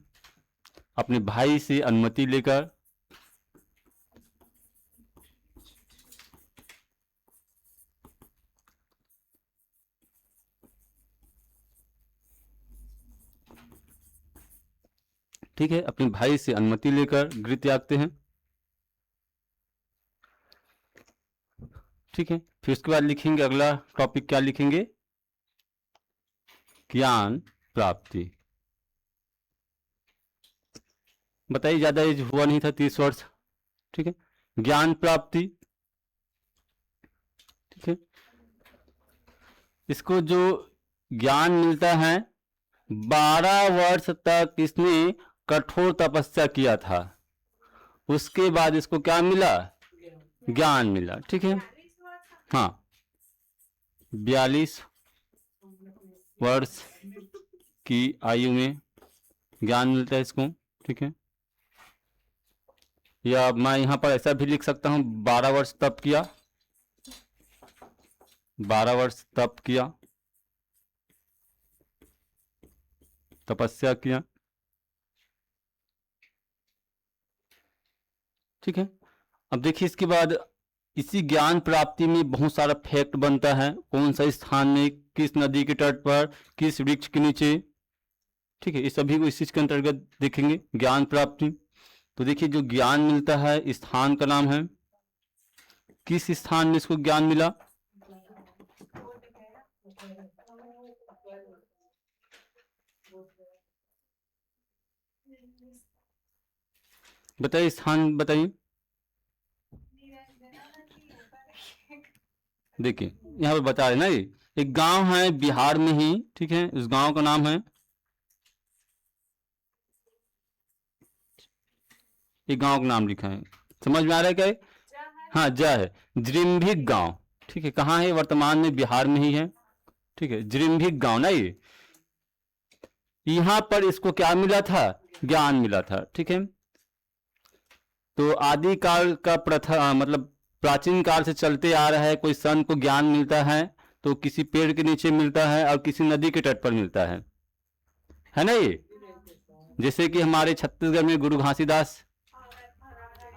अपने भाई से अनुमति लेकर। ठीक है, अपने भाई से अनुमति लेकर गृह त्यागते हैं। ठीक है, फिर उसके बाद लिखेंगे अगला टॉपिक, क्या लिखेंगे? ज्ञान प्राप्ति। बताइए, ज्यादा एज हुआ नहीं था, 30 वर्ष। ठीक है, ज्ञान प्राप्ति। ठीक है, इसको जो ज्ञान मिलता है, 12 वर्ष तक इसने कठोर तपस्या किया था, उसके बाद इसको क्या मिला? ज्ञान मिला। ठीक है, हाँ, 42 वर्ष की आयु में ज्ञान मिलता है इसको। ठीक है, या मैं यहाँ पर ऐसा भी लिख सकता हूँ, 12 वर्ष तप किया, 12 वर्ष तप किया, तपस्या किया। ठीक है, अब देखिए, इसके बाद इसी ज्ञान प्राप्ति में बहुत सारा फैक्ट बनता है। कौन सा स्थान में, किस नदी के तट पर, किस वृक्ष के नीचे। ठीक है, इस सभी को इस चीज के अंतर्गत देखेंगे, ज्ञान प्राप्ति। तो देखिए, जो ज्ञान मिलता है, स्थान का नाम है, किस स्थान में इसको ज्ञान मिला? बताइए स्थान बताइए। निरंजना नदी ऊपर देखिए यहाँ पे बता रहे ना, ये एक गांव है बिहार में ही, ठीक है, उस गांव का नाम है, एक गांव का नाम लिखा है, समझ में आ रहा है क्या ये? जहाँ हाँ जा है, जृम्भिक गांव, ठीक है, कहाँ है? वर्तमान में बिहार में ही है, ठीक है, जृम्भिक गांव ना ये। यहाँ पर इसको क्या मिला था? ज्ञान मिला था, ठीक है। तो आदि काल का प्रथा मतलब प्राचीन काल से चलते आ रहा है, कोई संत को ज्ञान मिलता है तो किसी पेड़ के नीचे मिलता है और किसी नदी के तट पर मिलता है ना ये। जैसे कि हमारे छत्तीसगढ़ में गुरु घासीदास,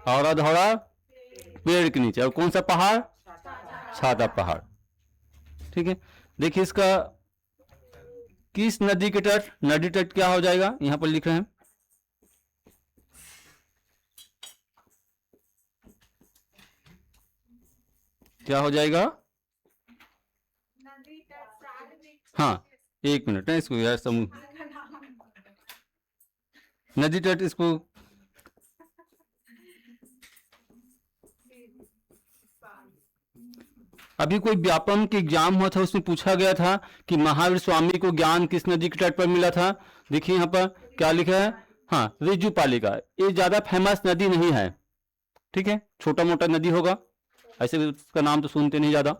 औरा धौरा पेड़ के नीचे, और कौन सा पहाड़? छाता पहाड़, ठीक है। देखिए इसका किस नदी के तट, नदी तट क्या हो जाएगा, यहां पर लिख रहे हैं, क्या हो जाएगा? नदी तट सार्वजनिक हाँ एक मिनट है, इसको यार समूह का नाम नदी तट, इसको अभी कोई व्यापम के एग्जाम हुआ था, उसमें पूछा गया था कि महावीर स्वामी को ज्ञान किस नदी के तट पर मिला था। देखिए यहाँ पर क्या लिखा है, हाँ रिजुपालिका, ये ज्यादा फेमस नदी नहीं है, ठीक है, छोटा मोटा नदी होगा, ऐसे भी उसका नाम तो सुनते नहीं ज्यादा,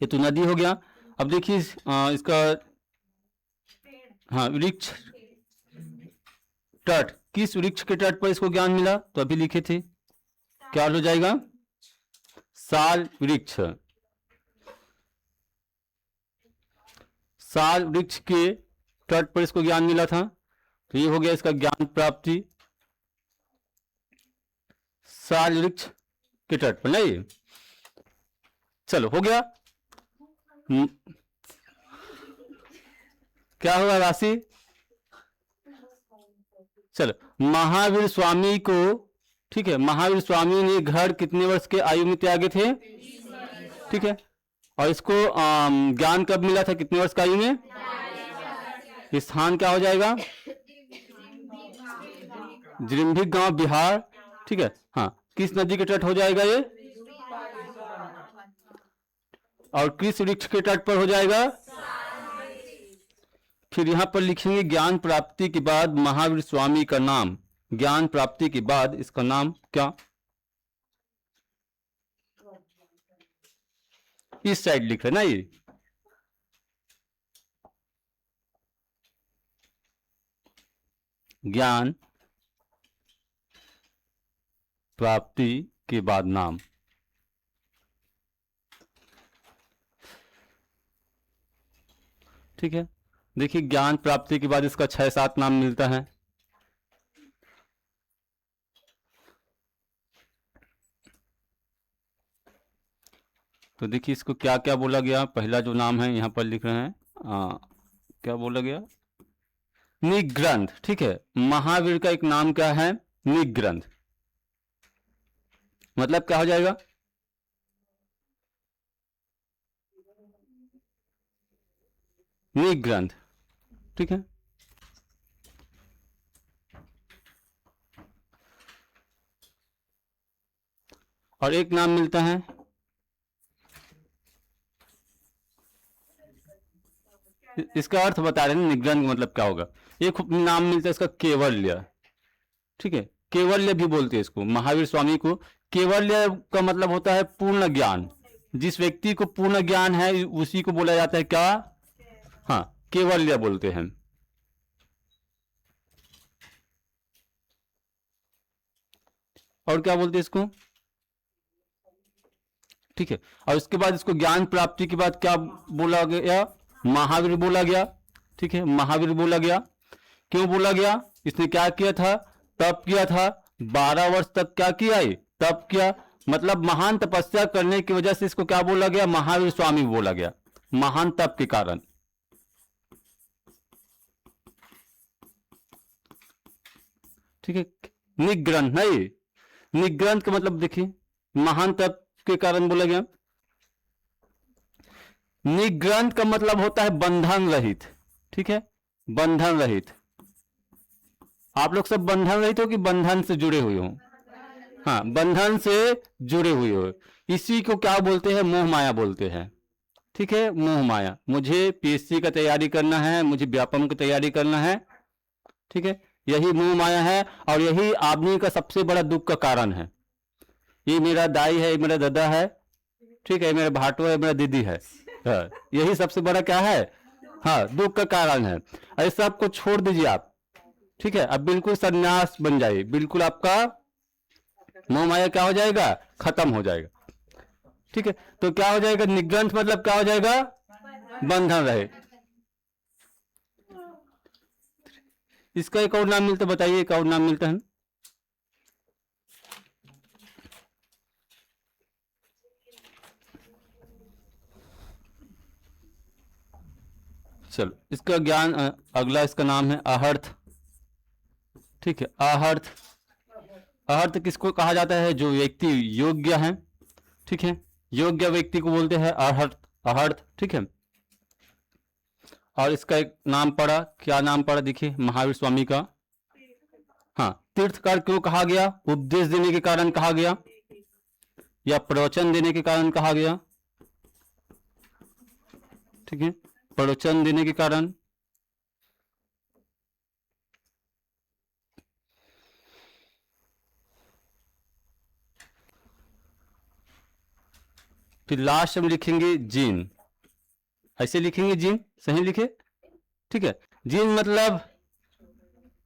ये तो नदी हो गया। अब देखिए इसका पेड़ हाँ वृक्ष तट, किस वृक्ष के तट पर इसको ज्ञान मिला, तो अभी लिखे थे, क्या हो जाएगा? साल वृक्ष, साल वृक्ष के तट पर इसको ज्ञान मिला था, तो ये हो गया इसका ज्ञान प्राप्ति, साल वृक्ष के तट पर नहीं। चलो हो गया। क्या होगा राशि? चलो महावीर स्वामी को, ठीक है, महावीर स्वामी ने घर कितने वर्ष के आयु में त्यागे थे? ठीक है, और इसको ज्ञान कब मिला था, कितने वर्ष की आयु में? स्थान क्या हो जाएगा? जृम्भिक गांव बिहार, ठीक है। हाँ किस नदी के तट हो जाएगा ये? और किस वृक्ष के तट पर हो जाएगा? फिर यहां पर लिखेंगे ज्ञान प्राप्ति के बाद महावीर स्वामी का नाम, ज्ञान प्राप्ति के बाद इसका नाम क्या? इस साइड लिख रहे ना ये, ज्ञान प्राप्ति के बाद नाम, ठीक है। देखिए ज्ञान प्राप्ति के बाद इसका 6-7 नाम मिलता है, तो देखिए इसको क्या क्या बोला गया। पहला जो नाम है यहाँ पर लिख रहे हैं, क्या बोला गया? निग्रंथ, ठीक है। महावीर का एक नाम क्या है? निग्रंथ, मतलब क्या हो जाएगा? निग्रंथ, ठीक है। और एक नाम मिलता है, इसका अर्थ बता रहे हैं निग्रंथ मतलब क्या होगा। एक नाम मिलता है इसका केवल्य, ठीक है, केवल्य भी बोलते हैं इसको। महावीर स्वामी को केवल्य का मतलब होता है पूर्ण ज्ञान, जिस व्यक्ति को पूर्ण ज्ञान है उसी को बोला जाता है क्या? हाँ केवल्य बोलते हैं। और क्या बोलते हैं इसको, ठीक है। और उसके बाद इसको ज्ञान प्राप्ति के बाद क्या बोला गया? महावीर बोला गया, ठीक है, महावीर बोला गया। क्यों बोला गया? इसने क्या किया था? तप किया था, 12 वर्ष तक क्या किया है? तप किया, मतलब महान तपस्या करने की वजह से इसको क्या बोला गया? महावीर स्वामी बोला गया, महान तप के कारण, ठीक है। निग्रंथ नहीं, निग्रंथ का मतलब देखिए महान तप के कारण बोला गया। निग्रंथ का मतलब होता है बंधन रहित, ठीक है, बंधन रहित। आप लोग सब बंधन रहित हो कि बंधन से जुड़े हुए हो? हाँ, बंधन से जुड़े हुए हो। इसी को क्या बोलते हैं? मोह माया बोलते हैं। ठीक है, मोह माया। मुझे पीएससी का तैयारी करना है, मुझे व्यापम की तैयारी करना है, ठीक है, यही मोह माया है। और यही आदमी का सबसे बड़ा दुख का कारण है। ये मेरा दाई है, ये मेरा दादा है, ठीक है, मेरा भाटो है, मेरा दीदी है। हाँ, यही सबसे बड़ा क्या है? हाँ, दुख का कारण है। ऐसा सबको छोड़ दीजिए आप, ठीक है, अब बिल्कुल सन्यास बन जाइए, बिल्कुल आपका मोह माया क्या हो जाएगा? खत्म हो जाएगा। ठीक है, तो क्या हो जाएगा? निग्रंथ मतलब क्या हो जाएगा? बंधन रहे। इसका एक और नाम मिलता, बताइए एक और नाम मिलता है? चलो, इसका ज्ञान अगला इसका नाम है अहर्थ। ठीक है, अहर्थ। अहर्थ किसको कहा जाता है? जो व्यक्ति योग्य है, ठीक है, योग्य व्यक्ति को बोलते हैं अहर्थ। अहर्थ, ठीक है। और इसका एक नाम पड़ा, क्या नाम पड़ा? देखिए, महावीर स्वामी का। हाँ, तीर्थकार क्यों कहा गया? उपदेश देने के कारण कहा गया, या प्रवचन देने के कारण कहा गया, ठीक है, प्रवचन देने के कारण। फिर लास्ट में लिखेंगे जीन, ऐसे लिखेंगे जीन, सही लिखे, ठीक है। जीन मतलब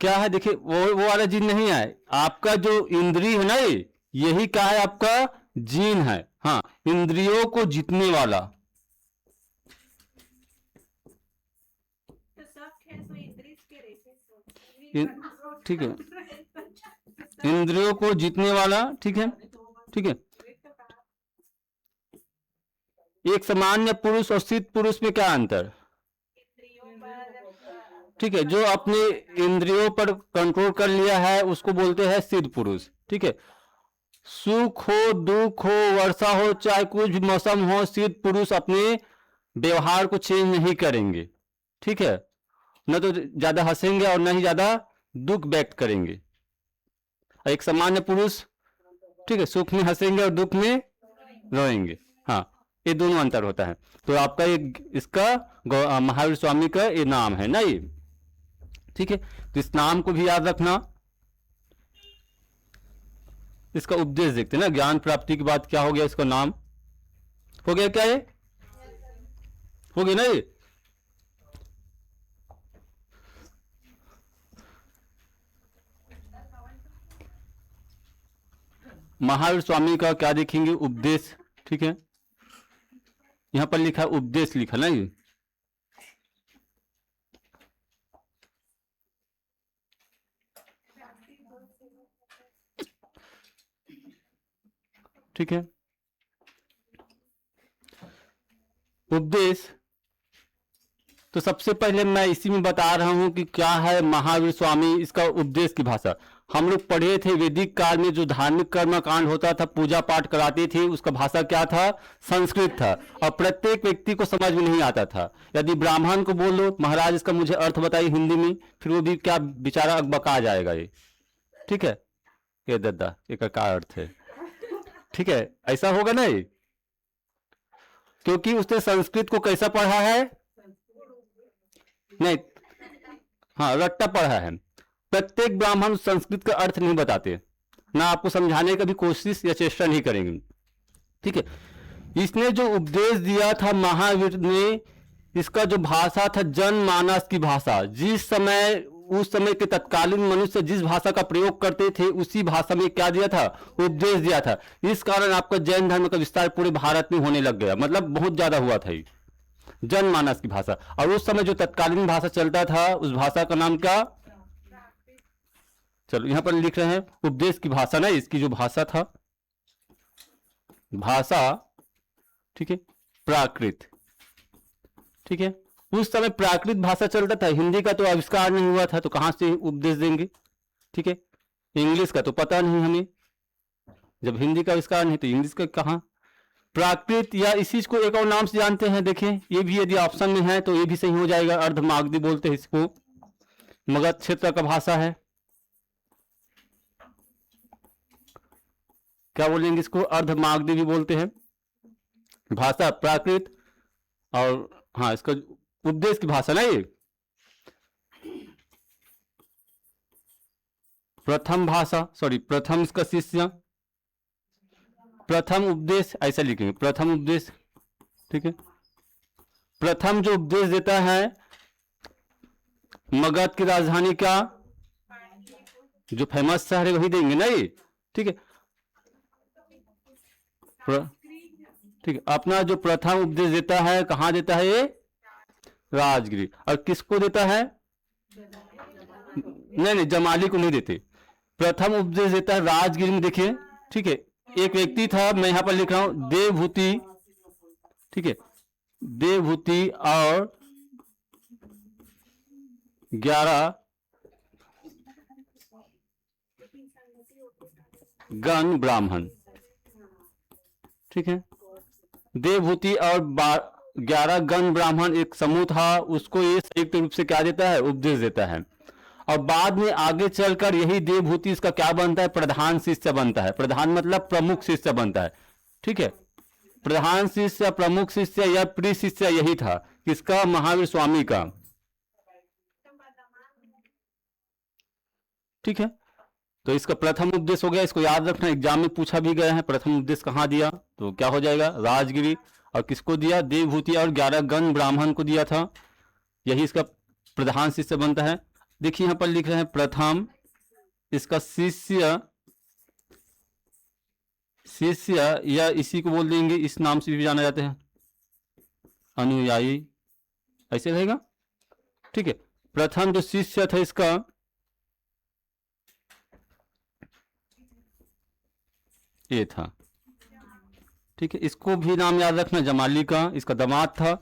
क्या है? देखिए, वो वाला जीन नहीं है, आपका जो इंद्रिय है ना, यही क्या है? आपका जीन है। हाँ, इंद्रियों को जीतने वाला। तो सब खेल तो इंद्रिय के रहते ठीक है, इंद्रियों को जीतने वाला, ठीक है, ठीक है। एक सामान्य पुरुष और सिद्ध पुरुष में क्या अंतर? इंद्रियों पर ठीक है, जो अपने इंद्रियों पर कंट्रोल कर लिया है उसको बोलते हैं सिद्ध पुरुष। ठीक है, सुख हो, दुख हो, वर्षा हो, चाहे कुछ भी मौसम हो, सिद्ध पुरुष अपने व्यवहार को चेंज नहीं करेंगे। ठीक है, न तो ज्यादा हंसेंगे और न ही ज्यादा दुख व्यक्त करेंगे। एक सामान्य पुरुष, ठीक है, सुख में हंसेंगे और दुख में रोएंगे। हाँ, ये दोनों अंतर होता है। तो आपका ये इसका महावीर स्वामी का ये नाम है ना, ये, ठीक है। तो इस नाम को भी याद रखना। इसका उपदेश देखते हैं ना, ज्ञान प्राप्ति के बाद क्या हो गया? इसका नाम हो गया क्या? ये हो गया ना ये। महावीर स्वामी का क्या देखेंगे? उपदेश, ठीक है, यहां पर लिखा है उपदेश, लिखा ना ये। ठीक है, उपदेश। तो सबसे पहले मैं इसी में बता रहा हूं कि क्या है महावीर स्वामी, इसका उपदेश की भाषा। हम लोग पढ़े थे वैदिक काल में जो धार्मिक कर्म कांड होता था, पूजा पाठ कराते थे, उसका भाषा क्या था? संस्कृत था। और प्रत्येक व्यक्ति को समझ में नहीं आता था। यदि ब्राह्मण को बोलो महाराज इसका मुझे अर्थ बताइए हिंदी में, फिर वो भी क्या बेचारा अकबका जाएगा ये। ठीक है, ये दादा एक का अर्थ है, ठीक है, ऐसा होगा ना ये, क्योंकि उसने संस्कृत को कैसा पढ़ा है? नहीं, हाँ, रट्टा पढ़ा है। प्रत्येक ब्राह्मण संस्कृत का अर्थ नहीं बताते, ना आपको समझाने का भी कोशिश या चेष्टा नहीं करेंगे। ठीक है, इसने जो उपदेश दिया था महावीर ने, इसका जो भाषा था जनमानस की भाषा। जिस समय उस समय के तत्कालीन मनुष्य जिस भाषा का प्रयोग करते थे उसी भाषा में क्या दिया था? उपदेश दिया था। इस कारण आपका जैन धर्म का विस्तार पूरे भारत में होने लग गया, मतलब बहुत ज्यादा हुआ था ये जनमानस की भाषा। और उस समय जो तत्कालीन भाषा चलता था उस भाषा का नाम क्या? चलो यहां पर लिख रहे हैं उपदेश की भाषा ना, इसकी जो भाषा था, भाषा, ठीक है, प्राकृत। ठीक है, उस समय प्राकृत भाषा चलता था, हिंदी का तो आविष्कार नहीं हुआ था, तो कहां से उपदेश देंगे? ठीक है, इंग्लिश का तो पता नहीं हमें, जब हिंदी का आविष्कार नहीं तो इंग्लिश का कहां? प्राकृत, या इसी को एक और नाम से जानते हैं, देखें ये भी यदि ऑप्शन में है तो ये भी सही हो जाएगा, अर्धमागधी बोलते हैं इसको, मगध क्षेत्र का भाषा है। क्या बोलेंगे इसको, अर्धमागधी भी बोलते हैं। भाषा प्राकृत, और हाँ इसका उपदेश की भाषा ना ये, प्रथम भाषा, सॉरी प्रथम इसका शिष्य, प्रथम उपदेश ऐसा लिखेंगे, प्रथम उपदेश। ठीक है, प्रथम जो उपदेश देता है, मगध की राजधानी क्या, जो फेमस शहर है वही देंगे ना ये। ठीक है, ठीक है, अपना जो प्रथम उपदेश देता है कहाँ देता है ये, राजगिरी। और किसको देता है, नहीं जमाली को नहीं देते, प्रथम उपदेश देता है राजगिरी में। देखिए ठीक है, एक व्यक्ति था, मैं यहां पर लिख रहा हूं देवभूति। ठीक है, देवभूति और 11 गण ब्राह्मण। ठीक है, देवभूति और 11 गण ब्राह्मण एक समूह था, उसको ये संयुक्त रूप से क्या देता है, उपदेश देता है। और बाद में आगे चलकर यही देवभूति इसका क्या बनता है, प्रधान शिष्य बनता है। प्रधान मतलब प्रमुख शिष्य बनता है। ठीक है, प्रधान शिष्य, प्रमुख शिष्य या प्रिय शिष्य यही था किसका, महावीर स्वामी का। ठीक है, तो इसका प्रथम उपदेश हो गया, इसको याद रखना, एग्जाम में पूछा भी गया है प्रथम उपदेश कहाँ दिया, तो क्या हो जाएगा, राजगिरी। और किसको दिया, देवभूति और 11 गण ब्राह्मण को दिया था, यही इसका प्रधान शिष्य बनता है। देखिए यहां पर लिख रहे हैं प्रथम, इसका शिष्य, शिष्य या इसी को बोल देंगे, इस नाम से भी जाना जाते हैं, अनुयायी, ऐसे रहेगा। ठीक है, प्रथम जो शिष्य था इसका ये था। ठीक है, इसको भी नाम याद रखना, जमाली का, इसका दामाद था।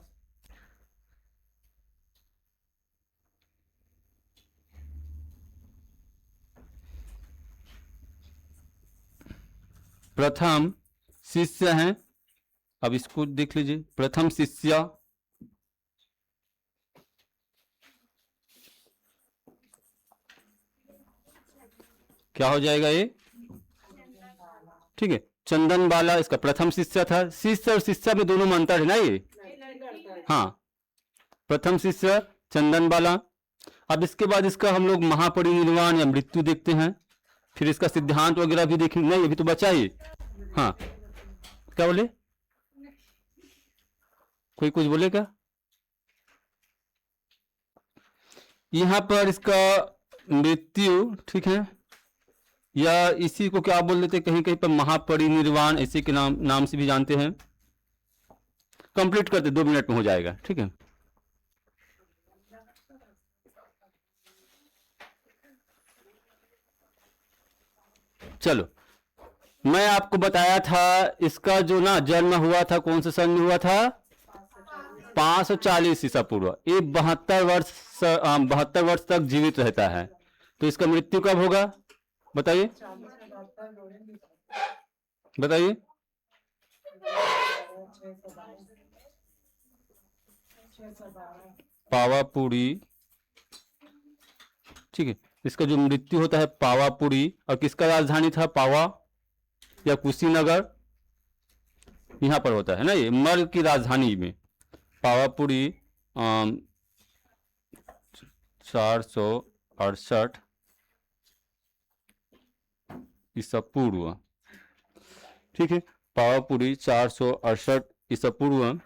प्रथम शिष्य हैं, अब इसको देख लीजिए, प्रथम शिष्य क्या हो जाएगा ये, ठीक है, चंदन बाला इसका प्रथम शिष्य था। शिष्य और शिष्य में दोनों में अंतर है ना ये, हाँ, प्रथम शिष्य चंदन बाला। अब इसके बाद इसका हम लोग महापरिनिर्वाण या मृत्यु देखते हैं, फिर इसका सिद्धांत वगैरह भी देखेंगे। नहीं अभी तो बचा ही, हाँ क्या बोले, कोई कुछ बोले क्या, यहां पर इसका मृत्यु, ठीक है, या इसी को क्या बोल देते, कहीं कहीं पर महापरिनिर्वाण ऐसे के नाम से भी जानते हैं। कंप्लीट करते 2 मिनट में हो जाएगा। ठीक है, चलो, मैं आपको बताया था इसका जो ना जन्म हुआ था कौन से सन में हुआ था, 540 ईसा पूर्व। ये 72 वर्ष तक जीवित रहता है। तो इसका मृत्यु कब होगा बताइए, बताइए, पावापुरी। ठीक है, इसका जो मृत्यु होता है पावापुरी, और किसका राजधानी था, पावा या कुशीनगर, यहां पर होता है ना, ये मल की राजधानी में पावापुरी। 468 ईसा पूर्व। ठीक है, पावापुरी 468 ईसा पूर्व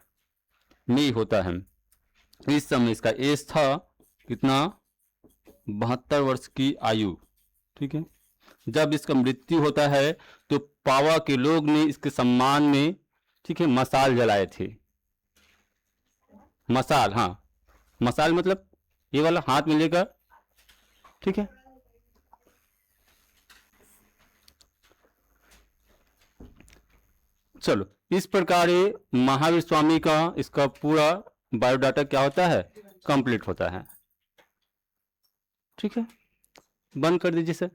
में होता है। इस समय इसका एज था कितना, 72 वर्ष की आयु। ठीक है, जब इसका मृत्यु होता है तो पावा के लोग ने इसके सम्मान में, ठीक है, मसाल जलाए थे। मसाल, हाँ, मसाल मतलब ये वाला हाथ में लेकर। ठीक है, चलो, इस प्रकार ये महावीर स्वामी का इसका पूरा बायोडाटा क्या होता है, कंप्लीट होता है। ठीक है, बंद कर दीजिए सर।